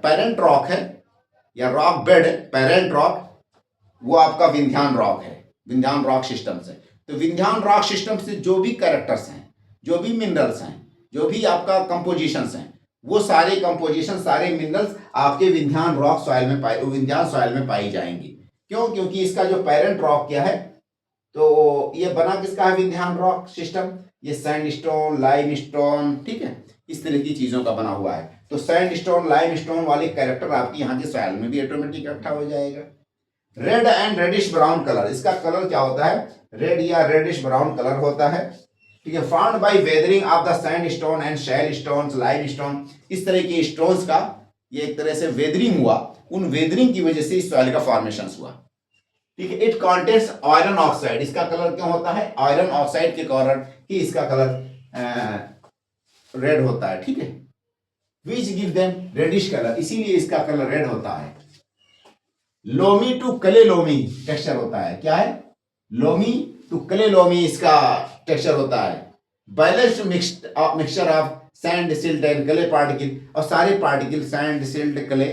पेरेंट रॉक है या रॉक बेड, पेरेंट रॉक, वो आपका विंध्यान रॉक है, विंध्यान रॉक सिस्टम से। तो विंध्यान रॉक सिस्टम से जो भी कैरेक्टर्स हैं, जो भी मिनरल्स हैं, जो भी आपका कंपोजिशंस हैं, वो सारे कंपोजिशन, सारे मिनरल्स आपके विंध्यान रॉक सॉइल में विंध्यान सॉइल में पाई जाएंगी। क्यों? क्योंकि इसका जो पेरेंट रॉक क्या है, तो ये बना किसका है विंध्यान रॉक सिस्टम, ये सैंडस्टोन, लाइमस्टोन, ठीक है, इस तरह की चीजों का बना हुआ है। तो सैंडस्टोन, लाइमस्टोन वाले कैरेक्टर आपकी यहाँ के सॉइल में भी ऑटोमेटिक इकट्ठा हो जाएगा। Red and reddish brown colour, इसका कलर क्या होता है, रेड या रेडिश ब्राउन कलर होता है। ठीक है, found by weathering of the sandstone and shall stones, limestone, इस तरह के स्टोन्स का ये एक तरह से वेदरिंग हुआ, उन वेदरिंग की वजह से इस सॉइल का फॉर्मेशन हुआ। ठीक है, इट कंटेन्स आयरन ऑक्साइड, इसका कलर क्यों होता है, आयरन ऑक्साइड के कारण ही इसका कलर रेड होता है। ठीक है, which give them reddish colour, इसीलिए इसका कलर रेड होता है। Loamy to clay loamy texture होता है, क्या है, लोमी टू कले लोमी इसका टेक्सचर होता है। Balanced mixture of sand, silt and clay particle, और सारे पार्टिकल सैंड, सिल्ट, क्ले,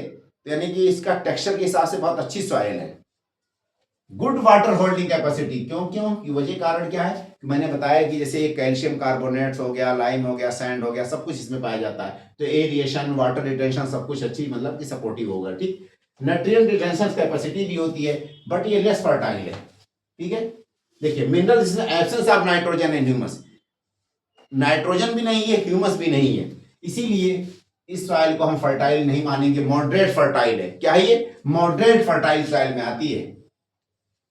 यानी कि इसका टेक्सचर के हिसाब से बहुत अच्छी सॉइल है। गुड वाटर होल्डिंग कैपेसिटी, क्यों क्यों की वजह कारण क्या है कि मैंने बताया कि जैसे कैल्शियम कार्बोनेट्स हो गया, लाइम हो गया, सैंड हो गया, सब कुछ इसमें पाया जाता है। तो एरिएशन, वाटर रिटेंशन सब कुछ अच्छी मतलब कि सपोर्टिव होगा। ठीक, न्यूट्रिएंट रिटेंशन कैपेसिटी भी होती है, बट ये लेस फर्टाइल है। ठीक है, देखिए मिनरल इसमें absence of nitrogen and humus, nitrogen भी नहीं है, ह्यूमस भी नहीं है, इसीलिए इस सॉइल को हम फर्टाइल नहीं मानेंगे, मॉडरेट फर्टाइल है। क्या है ये, मॉडरेट फर्टाइल सॉइल में आती है।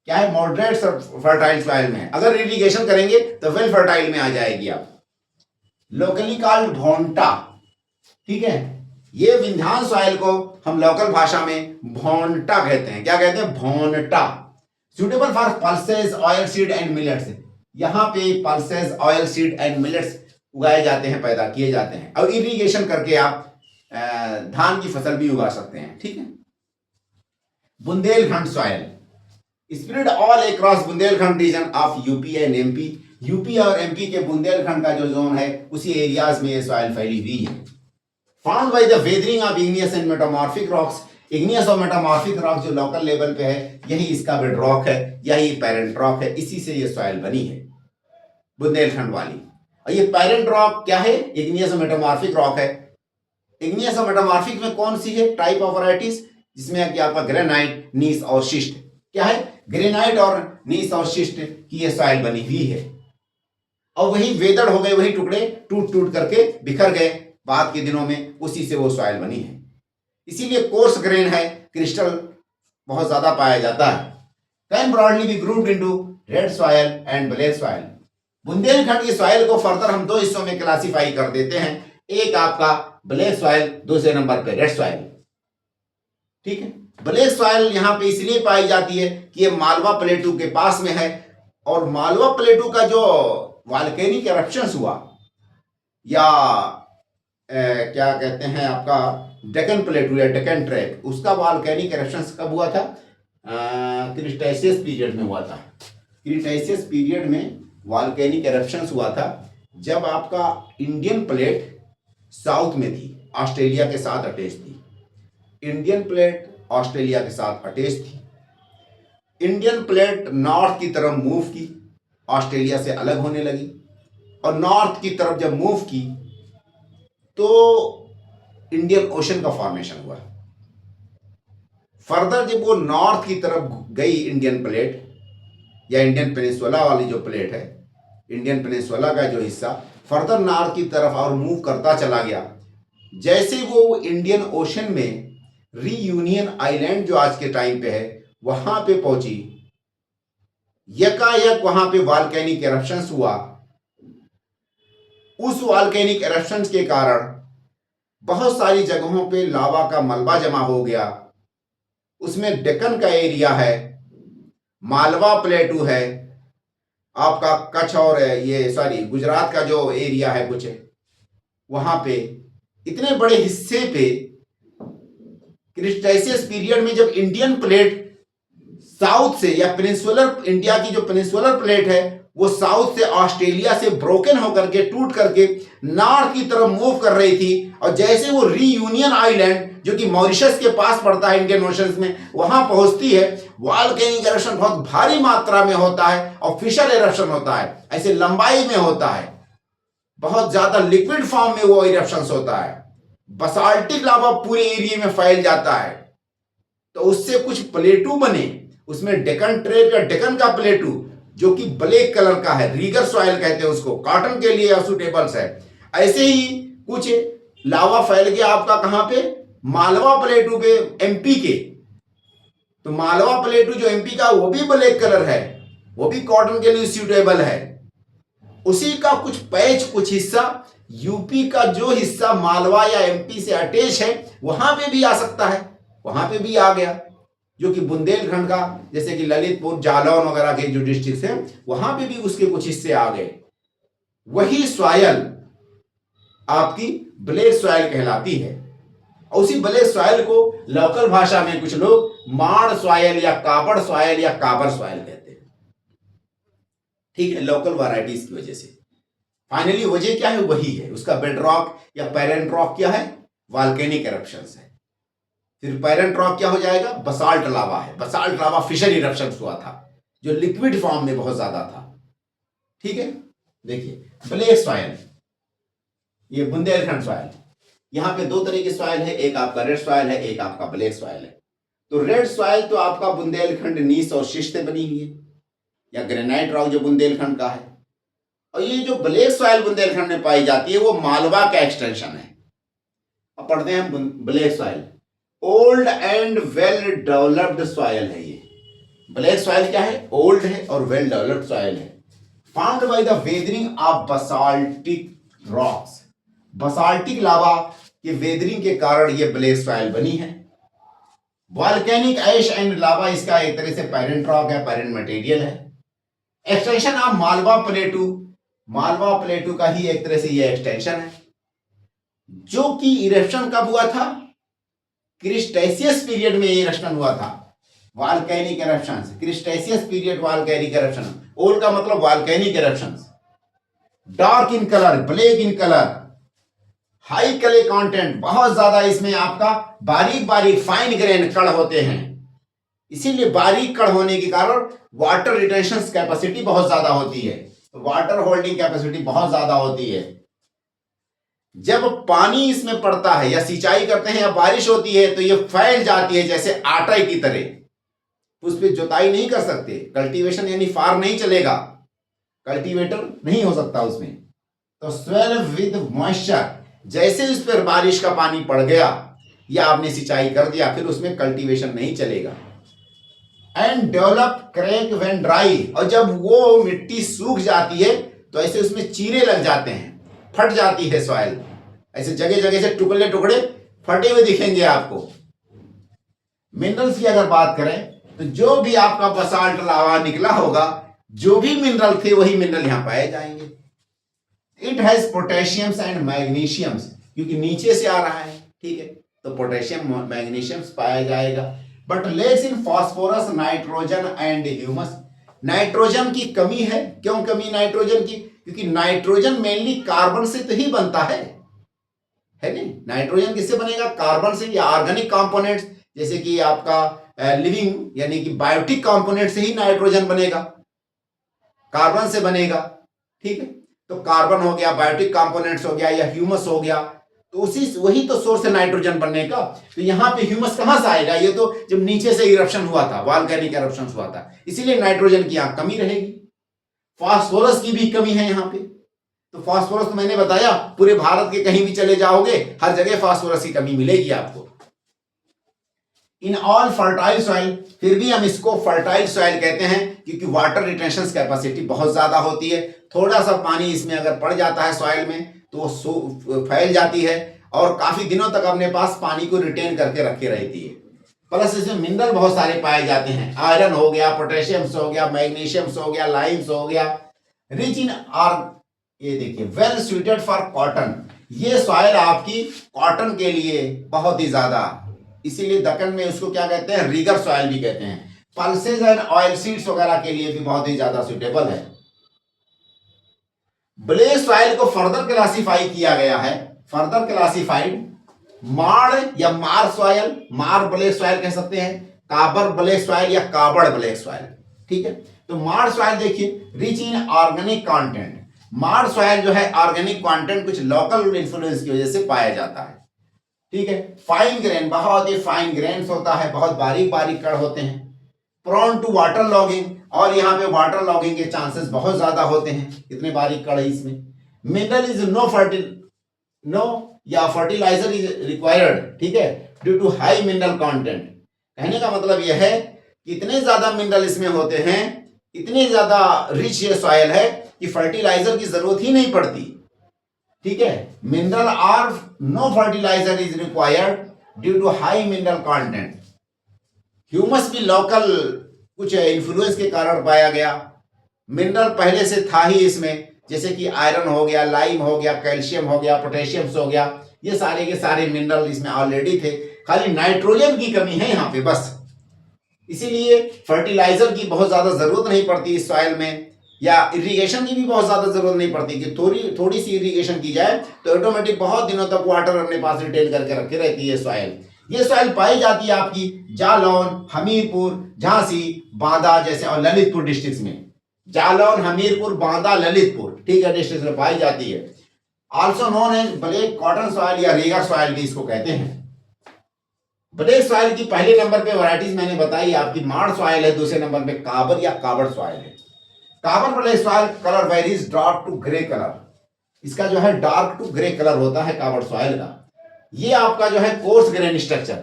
क्या है, मॉडरेट फर्टाइल सॉइल में। अगर इरिगेशन करेंगे तो वेल फर्टाइल में आ जाएगी आप। लोकली कॉल्ड भोंटा, ठीक है, ये विंध्यान सॉइल को हम लोकल भाषा में भोंटा कहते हैं। क्या कहते हैं, Bhonta. Suitable for pulses, oil seed and millets, यहाँ पे pulses, oil seed and millets उगाए जाते हैं, पैदा किए जाते हैं, और इरिगेशन करके आप धान की फसल भी उगा सकते हैं। ठीक है, Bundelkhand soil, spread all across Bundelkhand region of UP and MP. UP और एमपी के बुंदेलखंड का जो जोन है उसी एरियाज में ये सॉइल फैली हुई है। Found by the weathering of igneous and metamorphic rocks. Igneous और मेटामॉर्फिक रॉक जो लोकल लेवल पे है, यही इसका बेड रॉक है, यही पेरेंट रॉक है, इसी से ये सॉइल बनी है बुंदेलखंड वाली। और ये पेरेंट रॉक क्या है? इग्नियस और मेटामॉर्फिक रॉक है। इग्नियस और मेटामॉर्फिक में कौन सी है टाइप ऑफ वैरायटीज? जिसमें कि आपका ग्रेनाइट, नीस और शिस्ट। क्या है? ग्रेनाइट और नीस और शिस्ट की ये सॉइल बनी हुई है। और वही वेदर हो गए, वही टुकड़े टूट टूट करके बिखर गए बाद के दिनों में, उसी से वो सॉइल बनी है। इसीलिए कोर्स ग्रेन है, क्रिस्टल बहुत ज्यादा पाया जाता है। Can broadly be grouped into red soil and black soil. Bundelkhand की सॉइल को फर्दर हम दो हिस्सों में क्लासिफाई कर देते हैं। एक आपका ब्लैक सॉइल, दूसरे नंबर पे रेड सॉइल। ठीक है, ब्लैक सॉइल यहां पे इसलिए पाई जाती है कि ये मालवा प्लेटू के पास में है, और मालवा प्लेटू का जो वॉल्केनिक एरप्शंस हुआ, या क्या कहते हैं आपका डेक्कन प्लेटू या डेक्कन ट्रैप, उसका वॉल्केनिक एरप्शंस कब हुआ था? क्रिटेशियस पीरियड में हुआ था। क्रिटेशियस पीरियड में वॉल्केनिक एरप्शंस हुआ था जब आपका इंडियन प्लेट साउथ में थी, ऑस्ट्रेलिया के साथ अटैच थी। इंडियन प्लेट ऑस्ट्रेलिया के साथ अटैच थी। इंडियन प्लेट नॉर्थ की तरफ मूव की, ऑस्ट्रेलिया से अलग होने लगी, और नॉर्थ की तरफ जब मूव की तो इंडियन ओशन का फॉर्मेशन हुआ। फर्दर जब वो नॉर्थ की तरफ गई इंडियन प्लेट, या इंडियन पेनिनसुला वाली जो प्लेट है, इंडियन पेनिनसुला का जो हिस्सा फर्दर नॉर्थ की तरफ और मूव करता चला गया। जैसे वो इंडियन ओशन में रीयूनियन आइलैंड जो आज के टाइम पे है वहां पे पहुंची, यकायक वहां पे वॉल्केनिक एरप्शंस हुआ। उस वॉल्केनिक एरप्शंस के कारण बहुत सारी जगहों पे लावा का मलबा जमा हो गया। उसमें डेक्कन का एरिया है, मालवा प्लेटू है, आपका कच्छ और ये गुजरात का जो एरिया है कुछ, वहां पे इतने बड़े हिस्से पे क्रिटेशियस पीरियड में जब इंडियन प्लेट साउथ से, या पेनिनसुलर इंडिया की जो पेनिनसुलर प्लेट है वो साउथ से ऑस्ट्रेलिया से ब्रोकन होकर के, टूट करके नॉर्थ की तरफ मूव कर रही थी। और जैसे वो रीयूनियन आइलैंड जो कि मॉरिशस के पास पड़ता है इंडियन ओशन में, वहां पहुंचती है, वॉल्केनिक एरप्शन बहुत भारी मात्रा में होता है और फिशर एरप्शन होता है, ऐसे लंबाई में होता है, बहुत ज्यादा लिक्विड फॉर्म में वो इरप्शंस होता है। बसाल्टिक लावा पूरे एरिया में फैल जाता है, तो उससे कुछ प्लेटू बने। उसमें डेक्कन ट्रेप या डेक्कन का प्लेटू जो कि ब्लैक कलर का है, रीगर सॉइल कहते हैं उसको, कॉटन के लिए सूटेबल्स है। ऐसे ही कुछ लावा फैल गया आपका कहां पे? मालवा प्लेटू पे, एमपी के। तो मालवा प्लेटू जो एमपी का, वो भी ब्लैक कलर है, वो भी कॉटन के लिए सूटेबल है। उसी का कुछ पैच, कुछ हिस्सा यूपी का जो हिस्सा मालवा या एमपी से अटैच है वहां पे भी आ सकता है, वहां पे भी आ गया। जो कि बुंदेलखंड का, जैसे कि ललितपुर, जालौन वगैरह के जो डिस्ट्रिक्ट हैं वहां पे भी उसके कुछ हिस्से आ गए। वही सॉयल आपकी ब्लैक सॉयल कहलाती है। और उसी ब्लैक सॉयल को लोकल भाषा में कुछ लोग माड़ सॉयल या काबड़ सॉयल या काबर सॉयल कहते हैं। ठीक है, लोकल वैरायटीज की वजह से। फाइनली वजह क्या है? वही है, उसका बेड रॉक या पेरेंट रॉक क्या है? वॉल्केनिक एरप्शंस है। फिर पेरेंट रॉक क्या हो जाएगा? बसाल्ट लावा है। बसाल्ट लावा फिशर इरप्शंस हुआ था जो लिक्विड फॉर्म में बहुत ज्यादा था। ठीक है, देखिए ब्लैक सॉयल, ये बुंदेलखंड सॉयल। यहां पे दो तरह की सॉयल है, एक आपका रेड सॉयल है, एक आपका ब्लैक सॉयल है। तो रेड सॉयल तो आपका बुंदेलखंड नीस और शिस्ट से बनी हुई है, या ग्रेनाइट रॉक जो बुंदेलखंड का है। और ये जो ब्लैक सॉयल बुंदेलखंड में पाई जाती है वो मालवा का एक्सटेंशन है। अब पढ़ते हैं black soil. Old and well developed soil है ये। ब्लैक सॉयल क्या है? ओल्ड है और वेल डेवलप्ड सॉयल है। Found by the weathering of basaltic rocks. Basaltic lava के वेदरिंग के कारण ये ब्लैक सॉयल बनी है। वॉल्केनिक ऐश एंड लावा इसका एक तरह से पेरेंट रॉक है, पेरेंट मटेरियल है। एक्सटेंशन ऑफ मालवा प्लेटू, मालवा प्लेटू का ही एक तरह से ये एक्सटेंशन है, जो कि इरेप्शन कब हुआ था? क्रिटेशियस पीरियड में इरेप्शन हुआ था। Volcanic eruptions, cretaceous period volcanic eruption, ओल का मतलब volcanic eruptions, dark in colour, black in colour, high clay content, बहुत ज्यादा इसमें आपका बारीक बारीक फाइन ग्रेन कण होते हैं, इसीलिए बारीक कण होने के कारण वाटर रिटेंशन कैपेसिटी बहुत ज्यादा होती है, वाटर होल्डिंग कैपेसिटी बहुत ज्यादा होती है। जब पानी इसमें पड़ता है या सिंचाई करते हैं या बारिश होती है तो ये फैल जाती है जैसे आटा की तरह, उस पर जुताई नहीं कर सकते, कल्टीवेशन यानी फार नहीं चलेगा, कल्टीवेटर नहीं हो सकता उसमें। तो स्वेल विद मॉइस्चर, जैसे उस पर बारिश का पानी पड़ गया या आपने सिंचाई कर दिया फिर उसमें कल्टीवेशन नहीं चलेगा। And develop crack when dry, और जब वो मिट्टी सूख जाती है तो ऐसे उसमें चीरे लग जाते हैं, फट जाती है सॉइल, ऐसे जगह जगह से टुकड़े टुकड़े फटे हुए दिखेंगे आपको। मिनरल्स की अगर बात करें तो जो भी आपका बसाल्ट लावा निकला होगा, जो भी मिनरल थे वही मिनरल यहां पाए जाएंगे। इट हैज पोटेशियम्स एंड मैग्नीशियम्स, क्योंकि नीचे से आ रहा है, ठीक है, तो पोटेशियम मैग्नीशियम्स पाया जाएगा। But less in phosphorus, nitrogen and humus, nitrogen की कमी है। क्यों कमी नाइट्रोजन की? क्योंकि नाइट्रोजन मेनली कार्बन से तो ही बनता है नहीं? नाइट्रोजन किससे बनेगा? कार्बन से, या ऑर्गेनिक कंपोनेंट्स जैसे कि आपका लिविंग यानी कि बायोटिक कंपोनेंट से ही नाइट्रोजन बनेगा, कार्बन से बनेगा, ठीक है। तो कार्बन हो गया, बायोटिक कंपोनेंट्स हो गया, या ह्यूमस हो गया, तो उसी वही तो सोर्स है नाइट्रोजन बनने का। तो यहां पे ह्यूमस कहां से आएगा? ये तो जब नीचे से इरप्शन हुआ था, वॉल्केनिक इरप्शन हुआ था, इसीलिए नाइट्रोजन की यहां कमी रहेगी। फास्फोरस की भी कमी है यहां पे। तो फास्फोरस तो मैंने बताया पूरे भारत के कहीं भी चले जाओगे हर जगह फास्फोरस की कमी मिलेगी आपको। इन ऑल फर्टाइल सॉइल, फिर भी हम इसको फर्टाइल सॉइल कहते हैं क्योंकि वाटर रिटेंशन कैपेसिटी बहुत ज्यादा होती है। थोड़ा सा पानी इसमें अगर पड़ जाता है सॉइल में तो वो फैल जाती है और काफी दिनों तक अपने पास पानी को रिटेन करके रखे रहती है। प्लस इसमें मिनरल बहुत सारे पाए जाते हैं, आयरन हो गया, पोटेशियम्स हो गया, मैग्नीशियम्स हो गया, लाइम्स हो गया। रिच इन ये देखिए वेल सुइटेड फॉर कॉटन, ये सॉइल आपकी कॉटन के लिए बहुत ही ज्यादा, इसीलिए दक्कन में उसको क्या कहते हैं? रिगर सॉइल भी कहते हैं। पल्सेज एंड ऑयल सीड्स वगैरह के लिए भी बहुत ही ज्यादा सुटेबल है। ब्लैक सॉइल को फर्दर क्लासिफाई किया गया है, फर्दर क्लासिफाइड माड़ या मार सॉइल, मार ब्लैक सॉइल कह सकते हैं, काबर ब्लैक सॉइल या काबड़ ब्लैक सॉइल, ठीक है। तो मार सॉइल देखिए रिच इन ऑर्गेनिक कंटेंट, मार सॉइल जो है ऑर्गेनिक कंटेंट कुछ लोकल इन्फ्लुएंस की वजह से पाया जाता है, ठीक है। फाइन ग्रेन, बहुत ही फाइन ग्रेन्स होता है, बहुत बारीक बारीक कण होते हैं। प्रोन टू वाटर लॉगिंग, और यहाँ पे वाटर लॉगिंग के चांसेस बहुत ज्यादा होते हैं, इतने बारीक कण है इसमें। मिनरल इज नो या फर्टिलाइजर इज रिक्वायर्ड, ठीक है, due to high mineral content. कहने का मतलब यह है कि इतने ज्यादा मिनरल इसमें होते हैं, इतनी ज्यादा रिच ये सॉइल है कि फर्टिलाइजर की जरूरत ही नहीं पड़ती, ठीक है। Mineral are no fertilizer is required due to high mineral content. Humus भी लोकल कुछ इन्फ्लुएंस के कारण पाया गया। मिनरल पहले से था ही इसमें, जैसे कि आयरन हो गया, लाइम हो गया, कैल्शियम हो गया, पोटेशियम हो गया, ये सारे के सारे मिनरल इसमें ऑलरेडी थे, खाली नाइट्रोजन की कमी है यहाँ पे बस। इसीलिए फर्टिलाइजर की बहुत ज्यादा जरूरत नहीं पड़ती इस सॉइल में, या इरिगेशन की भी बहुत ज्यादा जरूरत नहीं पड़ती कि थोड़ी सी इरिगेशन की जाए तो ऑटोमेटिक बहुत दिनों तक वाटर अपने पास रिटेन करके रखे रहती है सॉइल। ये सॉइल पाई जाती है आपकी जालौन, हमीरपुर, झांसी, बांदा जैसे और ललितपुर डिस्ट्रिक्ट में। जालौन, हमीरपुर, बांदा, ललितपुर, ठीक है, डिस्ट्रिक्ट में पाई जाती है। Also known as black cotton soil या रिगर सॉइल भी इसको कहते हैं। ब्लैक सॉइल की पहले नंबर पे वैरायटीज मैंने बताई आपकी माड़ सॉइल है, दूसरे नंबर पे काबर या काबड़ सॉइल है। काबर black soil colour varies dark to grey colour, इसका जो है डार्क टू ग्रे कलर होता है काबड़ सॉइल का। ये आपका जो है कोर्स ग्रेन स्ट्रक्चर,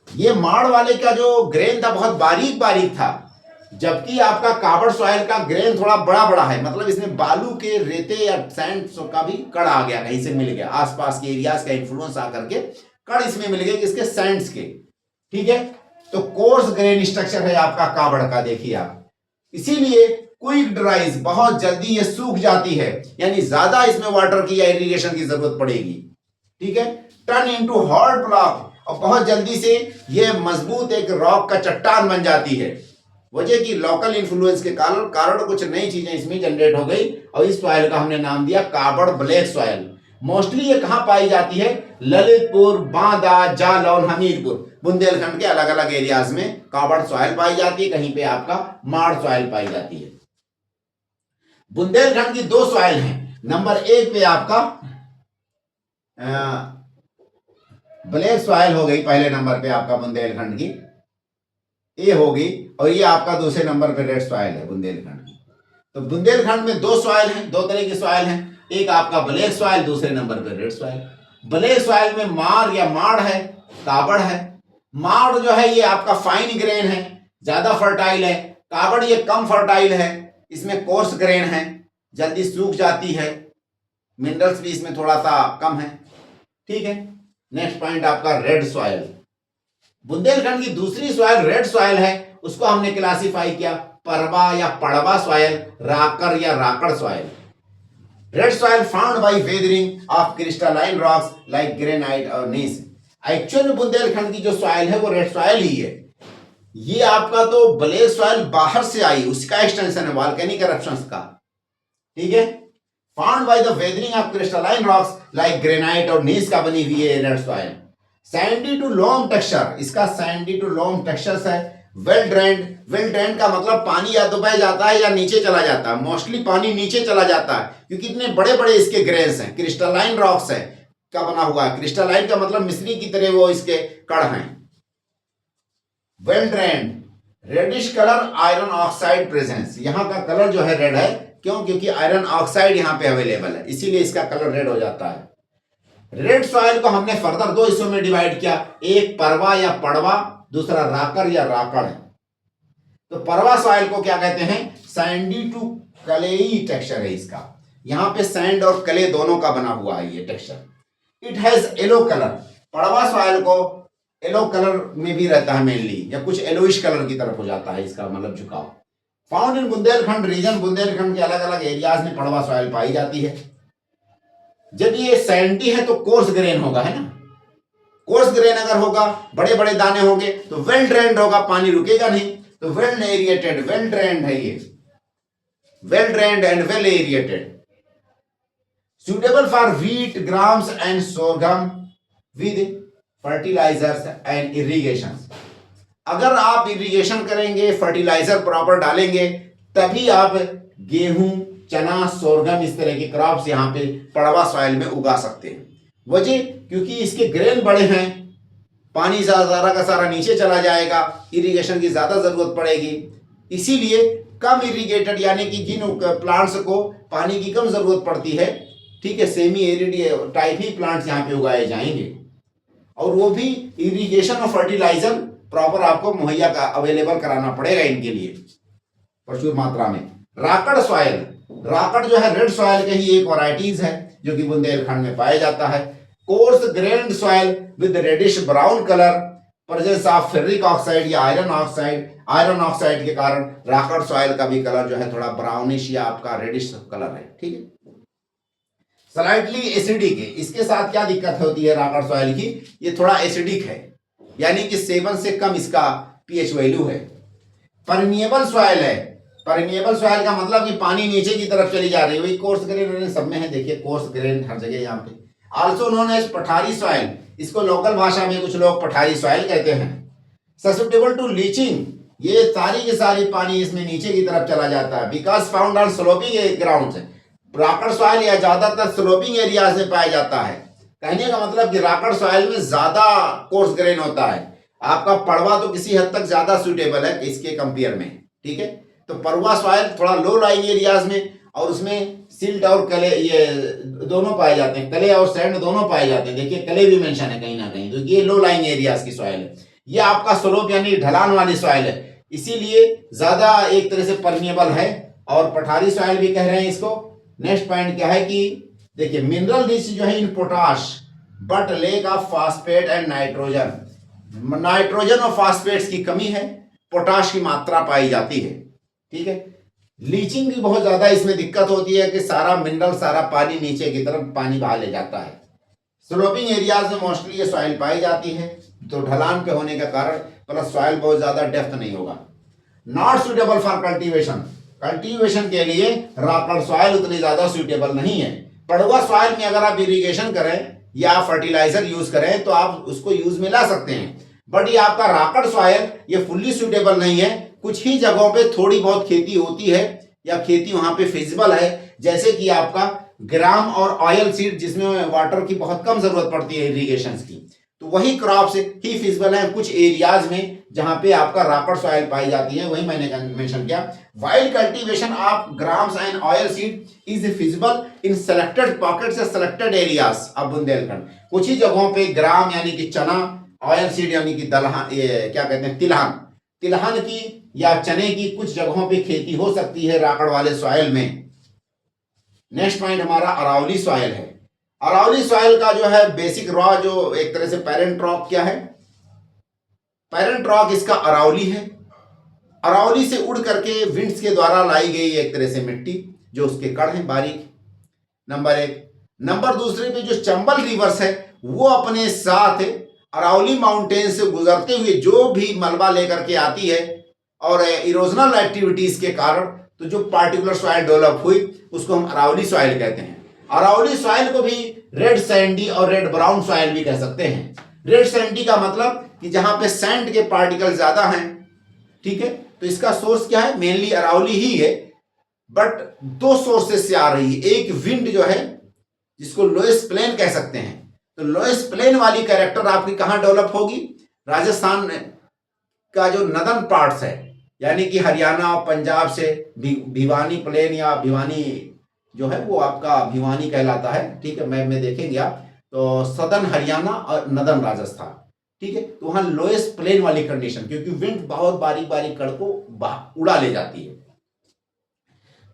ये माड़ वाले का जो ग्रेन था बहुत बारीक बारीक था, जबकि आपका काबड़ सॉइल का ग्रेन थोड़ा बड़ा बड़ा है, मतलब इसमें बालू के, रेते या सैंड का भी कण आ गया, कहीं से मिल गया, आसपास के एरियाज का इन्फ्लुएंस आकर के कण इसमें मिल गए किसके? सैंड्स के, ठीक है। तो कोर्स ग्रेन स्ट्रक्चर है आपका काबड़ का, देखिए आप। इसीलिए क्विक ड्राइज, बहुत जल्दी ये सूख जाती है, यानी ज्यादा इसमें वाटर की या इरिगेशन की जरूरत पड़ेगी, ठीक है। टर्न इनटू हार्ड ब्लॉक, और बहुत जल्दी से ये मजबूत एक रॉक का चट्टान बन जाती है। वजह कि लोकल इन्फ्लुएंस के कारण कुछ नई चीजें इसमें जनरेट हो गई और इस सॉइल का हमने नाम दिया काबड़ ब्लैक सॉइल। मोस्टली ये कहाँ पाई जाती है? ललितपुर, बांदा, जालौन, हमीरपुर, बुंदेलखंड के अलग अलग एरियाज में काबड़ सॉइल पाई जाती है। कहीं पे आपका माड़ सॉइल पाई जाती है। बुंदेलखंड की दो सॉइल हैं। नंबर 1 पे आपका ब्लैक सॉइल हो गई, पहले नंबर पे आपका बुंदेलखंड की ये होगी, और ये आपका दूसरे नंबर पे रेड सॉइल है बुंदेलखंड की। तो बुंदेलखंड में दो सॉइल हैं, दो तरह की सॉइल हैं। एक आपका ब्लैक सॉइल, दूसरे नंबर पे रेड सॉइल। ब्लैक सॉइल में मार या माड़ है, काबड़ है। माड़ जो है ये आपका फाइन ग्रेन है, ज्यादा फर्टाइल है। काबड़ ये कम फर्टाइल है, इसमें कोर्स ग्रेन है, जल्दी सूख जाती है, मिनरल्स भी इसमें थोड़ा सा कम है। ठीक है। नेक्स्ट पॉइंट आपका रेड सॉइल। बुंदेलखंड की दूसरी सॉइल रेड सॉइल है, उसको हमने क्लासिफाई किया परवा या पड़वा सॉइल, राकर या Rakar soil. Red soil found by weathering of crystalline rocks like granite और नीस। एक्चुअल में बुंदेलखंड की जो सॉइल है वो रेड सॉइल ही है। ये आपका तो ब्लैक सॉइल बाहर से आई, उसका एक्सटेंशन है वॉल्केनिक एरप्शंस का। ठीक है। Found by the weathering of crystalline rocks like granite और नीस का बनी हुई है red soil. Sandy to loam texture, इसका सैंडी टू लोम टेक्सचर है। वेल ड्रेन्ड, वेल ड्रेन्ड का मतलब पानी या तो बह जाता है या नीचे चला जाता है। मोस्टली पानी नीचे चला जाता है क्योंकि इतने बड़े बड़े इसके ग्रेन्स हैं, क्रिस्टलाइन रॉक्स है का बना हुआ है। क्रिस्टलाइन का मतलब मिश्री की तरह वो इसके कण हैं। Well drained, reddish colour, iron oxide presence. यहाँ का कलर जो है रेड है, क्यों? क्योंकि आयरन ऑक्साइड यहाँ पे अवेलेबल है, इसीलिए इसका कलर रेड हो जाता है। रेड सॉइल को हमने फर्दर दो हिस्सों में डिवाइड किया, एक परवा या पड़वा, दूसरा राकर या राकड़ है। तो परवा सॉइल को क्या कहते हैं? सैंडी टू क्लेई टेक्सचर है इसका। यहाँ पे सैंड और क्ले दोनों का बना हुआ है ये texture. It has yellow colour. Padwa soil को येलो कलर में भी रहता है मेनली, या कुछ येलोइश कलर की तरफ हो जाता है इसका मतलब झुकाव। Found in Bundelkhand region, Bundelkhand के अलग अलग एरियाज में पड़वा सॉइल पाई जाती है। जब ये सैंडी है तो कोर्स ग्रेन होगा, है ना। कोर्स ग्रेन अगर होगा, बड़े बड़े दाने होंगे तो वेल ड्रेन्ड होगा, पानी रुकेगा नहीं। तो वेल एरिएटेड, वेल ड्रेन्ड है ये, well drained and well aerated. Suitable for wheat, grams and sorghum with fertilizers and irrigation. अगर आप इरिगेशन करेंगे, फर्टिलाइजर प्रॉपर डालेंगे, तभी आप गेहूं, चना, सोरगम इस तरह के क्रॉप्स यहाँ पे पड़वा सॉइल में उगा सकते हैं। वजह क्योंकि इसके ग्रेन बड़े हैं, पानी सारा का सारा नीचे चला जाएगा, इरिगेशन की ज्यादा जरूरत पड़ेगी। इसीलिए कम इरिगेटेड, यानी कि जिन प्लांट्स को पानी की कम जरूरत पड़ती है, ठीक है, सेमी एरिड टाइप ही प्लांट्स यहाँ पे उगाए जाएंगे। और वो भी इरिगेशन और फर्टिलाइजर प्रॉपर आपको मुहैया का अवेलेबल कराना पड़ेगा इनके लिए प्रचुर मात्रा में। राकड़ सॉइल, राकड़ जो है रेड सॉइल के ही एक वैरायटीज है जो कि बुंदेलखंड में पाया जाता है। Coarse grained soil with reddish brown colour, presence of ferric oxide या आयरन ऑक्साइड। आयरन ऑक्साइड के कारण राकड़ सॉइल का भी कलर जो है थोड़ा ब्राउनिश या आपका रेडिश कलर है। ठीक है। स्लाइटली एसिडिक है। इसके साथ क्या दिक्कत होती है राकड़ सॉइल की? ये थोड़ा एसिडिक है, यानी कि 7 से कम इसका पीएच वैल्यू है। परमिएबल सॉइल है। परमिएबल सॉइल का मतलब कि पानी नीचे की तरफ चली जा रही है। वही कोर्स ग्रेन सब में है, देखिए कोर्स ग्रेन हर जगह यहाँ पे। आल्सो नोन एज पठारी सॉइल, इसको लोकल भाषा में कुछ लोग पठारी सॉइल कहते हैं। ससेप्टेबल टू लीचिंग, ये सारी की सारी पानी इसमें नीचे की तरफ चला जाता है। Because found on sloping ground, Rakar soil या ज्यादातर स्लोपिंग एरियाज में पाया जाता है। कहने का मतलब कि राकड़ सॉइल में ज्यादा कोर्स ग्रेन होता है। आपका पड़वा तो किसी हद तक ज्यादा सुटेबल है इसके कंपेयर में। ठीक है। तो परवा सॉइल थोड़ा लो लाइंग एरियाज में, और उसमें सिल्ट और कले ये दोनों पाए जाते हैं, कले और सैंड दोनों पाए जाते हैं। देखिए कले भी मेंशन है कहीं ना कहीं, तो ये लो लाइंग एरियाज की सॉइल है। ये आपका स्लोप यानी ढलान वाली सॉइल है, इसीलिए ज्यादा एक तरह से परमिएबल है, और पठारी सॉइल भी कह रहे हैं इसको। नेक्स्ट पॉइंट क्या है कि देखिए मिनरल रिच जो है in potash, but lack of phosphate and nitrogen. Nitrogen और फास्फेट्स की कमी है, पोटाश की मात्रा पाई जाती है। ठीक है। लीचिंग की बहुत ज्यादा इसमें दिक्कत होती है कि सारा मिनरल, सारा पानी नीचे की तरफ पानी बहा ले जाता है। स्लोपिंग एरियाज में मोस्टली ये सॉइल पाई जाती है। तो ढलान पे होने के कारण प्लस सॉइल बहुत ज्यादा डेप्थ नहीं होगा। Not suitable for cultivation, cultivation के लिए राकड़ सॉइल उतनी ज्यादा सुटेबल नहीं है। पड़ुआ सॉइल में अगर आप इरिगेशन करें या फर्टिलाइजर यूज करें तो आप उसको यूज में ला सकते हैं, बट ये आपका राकड़ सॉइल ये फुल्ली सुटेबल नहीं है। कुछ ही जगहों पे थोड़ी बहुत खेती होती है या खेती वहां पे फिजिबल है, जैसे कि आपका ग्राम और ऑयल सीड जिसमें वाटर की बहुत कम जरूरत पड़ती है इरिगेशन की, तो वही क्रॉप्स ही फिजिबल है कुछ एरियाज में जहां पे आपका राकड़ सॉइल पाई जाती है, वही मैंने मेंशन किया। Wild cultivation of grams and oil seed is feasible in selected pockets या सेलेक्टेड एरियाज ऑफ बुंदेलखंड। कुछ ही जगहों पे ग्राम यानी कि चना, ऑयल सीड यानी कि दलहन, ये क्या कहते हैं तिलहन, तिलहन की या चने की कुछ जगहों पे खेती हो सकती है राकड़ वाले सॉइल में। नेक्स्ट पॉइंट हमारा अरावली सॉइल है। अरावली सॉइल का जो है बेसिक रॉ जो एक तरह से पेरेंट रॉक क्या है, पेरेंट रॉक इसका अरावली है। अरावली से उड़ करके विंड्स के द्वारा लाई गई एक तरह से मिट्टी जो उसके कण हैं बारीक, नंबर एक। नंबर दूसरे पे जो चंबल रिवर्स है वो अपने साथ अरावली माउंटेन से गुजरते हुए जो भी मलबा लेकर के आती है और इरोजनल एक्टिविटीज के कारण तो जो पार्टिकुलर सॉइल डेवलप हुई उसको हम अरावली सॉइल कहते हैं। अरावली सॉइल को भी रेड सैंडी और रेड ब्राउन सॉइल भी कह सकते हैं। रेड सैंडी का मतलब कि जहां पे सैंड के पार्टिकल ज्यादा हैं, ठीक है, तो इसका सोर्स क्या है, मेनली अरावली ही है, बट दो सोर्सेस से आ रही है। एक विंड जो है जिसको लोएस्ट प्लेन कह सकते हैं, तो लोएस्ट प्लेन वाली कैरेक्टर आपकी कहां डेवलप होगी, राजस्थान का जो नदन पार्ट्स है यानी कि हरियाणा और पंजाब से भिवानी प्लेन या भिवानी जो है वो आपका भिवानी कहलाता है, ठीक है, मैप में देखेंगे आप तो सदर्न हरियाणा और नदन राजस्थान, ठीक है, तो वहां लोएस्ट प्लेन वाली कंडीशन क्योंकि विंड बहुत बारीक बारीक कण को उड़ा ले जाती है।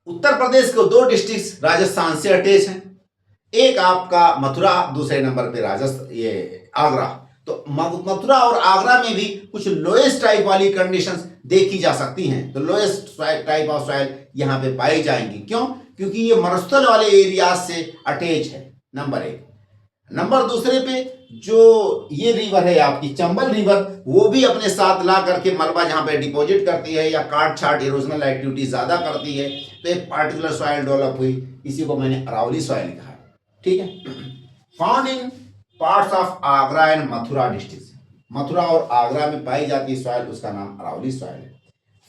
उत्तर प्रदेश के दो डिस्ट्रिक्ट राजस्थान से अटैच हैं, एक आपका मथुरा, दूसरे नंबर पे राजस्थान ये आगरा। तो मथुरा और आगरा में भी कुछ लोएस्ट टाइप वाली कंडीशंस देखी जा सकती हैं, तो लोएस्ट टाइप ऑफ सॉइल यहाँ पे पाई जाएंगी। क्यों, क्योंकि ये मरुस्थल वाले एरिया से अटैच है, नंबर एक। नंबर दूसरे पे जो ये रिवर है आपकी चंबल रिवर, वो भी अपने साथ ला करके मलबा जहां पे डिपॉजिट करती है या काट छाट इरोजनल एक्टिविटी ज्यादा करती है, तो एक पार्टिकुलर सॉइल डेवलप हुई, इसी को मैंने अरावली सॉइल कहा, ठीक है। Found in parts of Agra and Mathura district, Mathura और आगरा में पाई जाती सॉइल उसका नाम अरावली सॉइल है।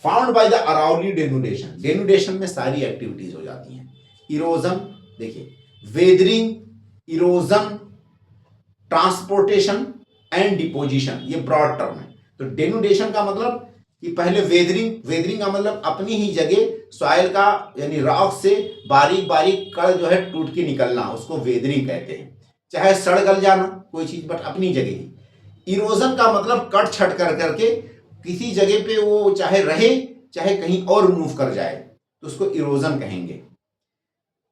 Found by the Aravalli denudation, denudation में सारी एक्टिविटीज हो जाती हैं। इरोजन, देखिए weathering, erosion, transportation and deposition, ये ब्रॉड टर्म है। तो डेनुडेशन का मतलब कि पहले वेदरिंग, वेदरिंग का मतलब अपनी ही जगह सॉइल का यानी रॉक से बारीक बारीक कण जो है टूट के निकलना, उसको वेदरिंग कहते हैं, चाहे सड़ गल जाना कोई चीज बट अपनी जगह ही। इरोजन का मतलब कट छट कर करके किसी जगह पे वो चाहे रहे चाहे कहीं और मूव कर जाए तो उसको इरोजन कहेंगे।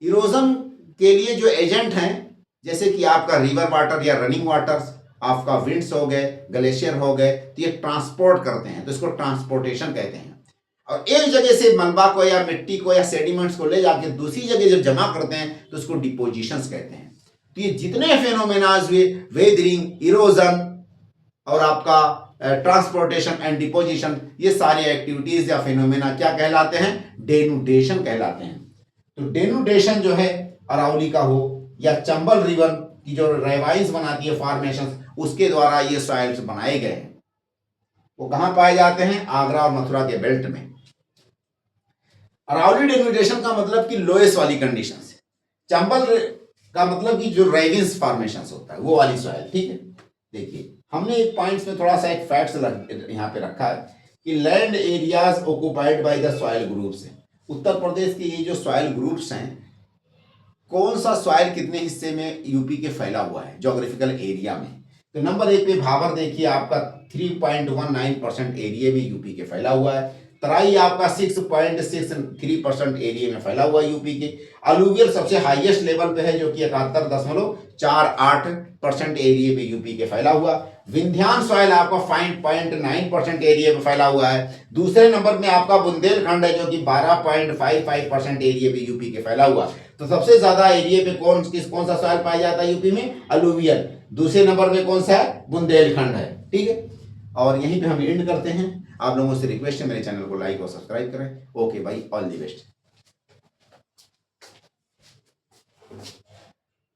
इरोजन के लिए जो एजेंट हैं जैसे कि आपका रिवर वाटर या रनिंग वाटर्स, आपका विंड्स हो गए, ग्लेशियर हो गए, तो ये ट्रांसपोर्ट करते हैं, तो इसको ट्रांसपोर्टेशन कहते हैं। और एक जगह से मलबा को या मिट्टी को या सेडिमेंट्स को ले जाके दूसरी जगह जब जमा करते हैं तो उसको डिपोजिशंस कहते हैं। तो ये जितने फेनोमेनाज हुए, वेदरिंग, इरोजन और आपका ट्रांसपोर्टेशन एंड डिपोजिशन, ये सारी एक्टिविटीज या फेनोमेना क्या कहलाते हैं, डेनुडेशन कहलाते हैं। तो डेनुडेशन जो है अरावली का हो या चंबल रिवर की जो रेवाइंस बनाती है फॉर्मेशन, उसके द्वारा ये सॉइल्स बनाए गए हैं, वो कहां पाए जाते हैं, आगरा और मथुरा के बेल्ट में। अरावली डेनुडेशन का मतलब कि लोएस्ट वाली कंडीशन है, चंबल का मतलब कि जो रेविंस फॉर्मेशन होता है वो वाली सॉइल, ठीक है। देखिए हमने एक पॉइंट्स में थोड़ा सा एक फैक्ट्स यहाँ पे रखा है कि land areas occupied by the soil groups है। उत्तर प्रदेश के ये जो सॉइल ग्रुप्स हैं, कौन सा सॉइल कितने हिस्से में यूपी के फैला हुआ है जोग्राफिकल एरिया में, तो नंबर एक पे भाबर देखिए आपका 3.19% एरिया में यूपी के फैला हुआ है। तराई आपका 6.63% एरिया में फैला हुआ है यूपी के। अलूवियल सबसे हाईएस्ट लेवल पे है जो कि 71.48% एरिया में यूपी के फैला हुआ। विंध्यान सॉइल आपका 5.9% एरिया में फैला हुआ है। दूसरे नंबर में आपका बुंदेलखंड है जो कि 12.55% एरिया में यूपी के फैला हुआ। तो सबसे ज्यादा एरिया पे कौन सा सॉइल पाया जाता है यूपी में, अलूवियल। दूसरे नंबर में कौन सा है, बुंदेलखंड है। ठीक है, और यहीं पे हम एंड करते हैं। आप लोगों से रिक्वेस्ट है मेरे चैनल को लाइक और सब्सक्राइब करें। ओके भाई, ऑल दी बेस्ट।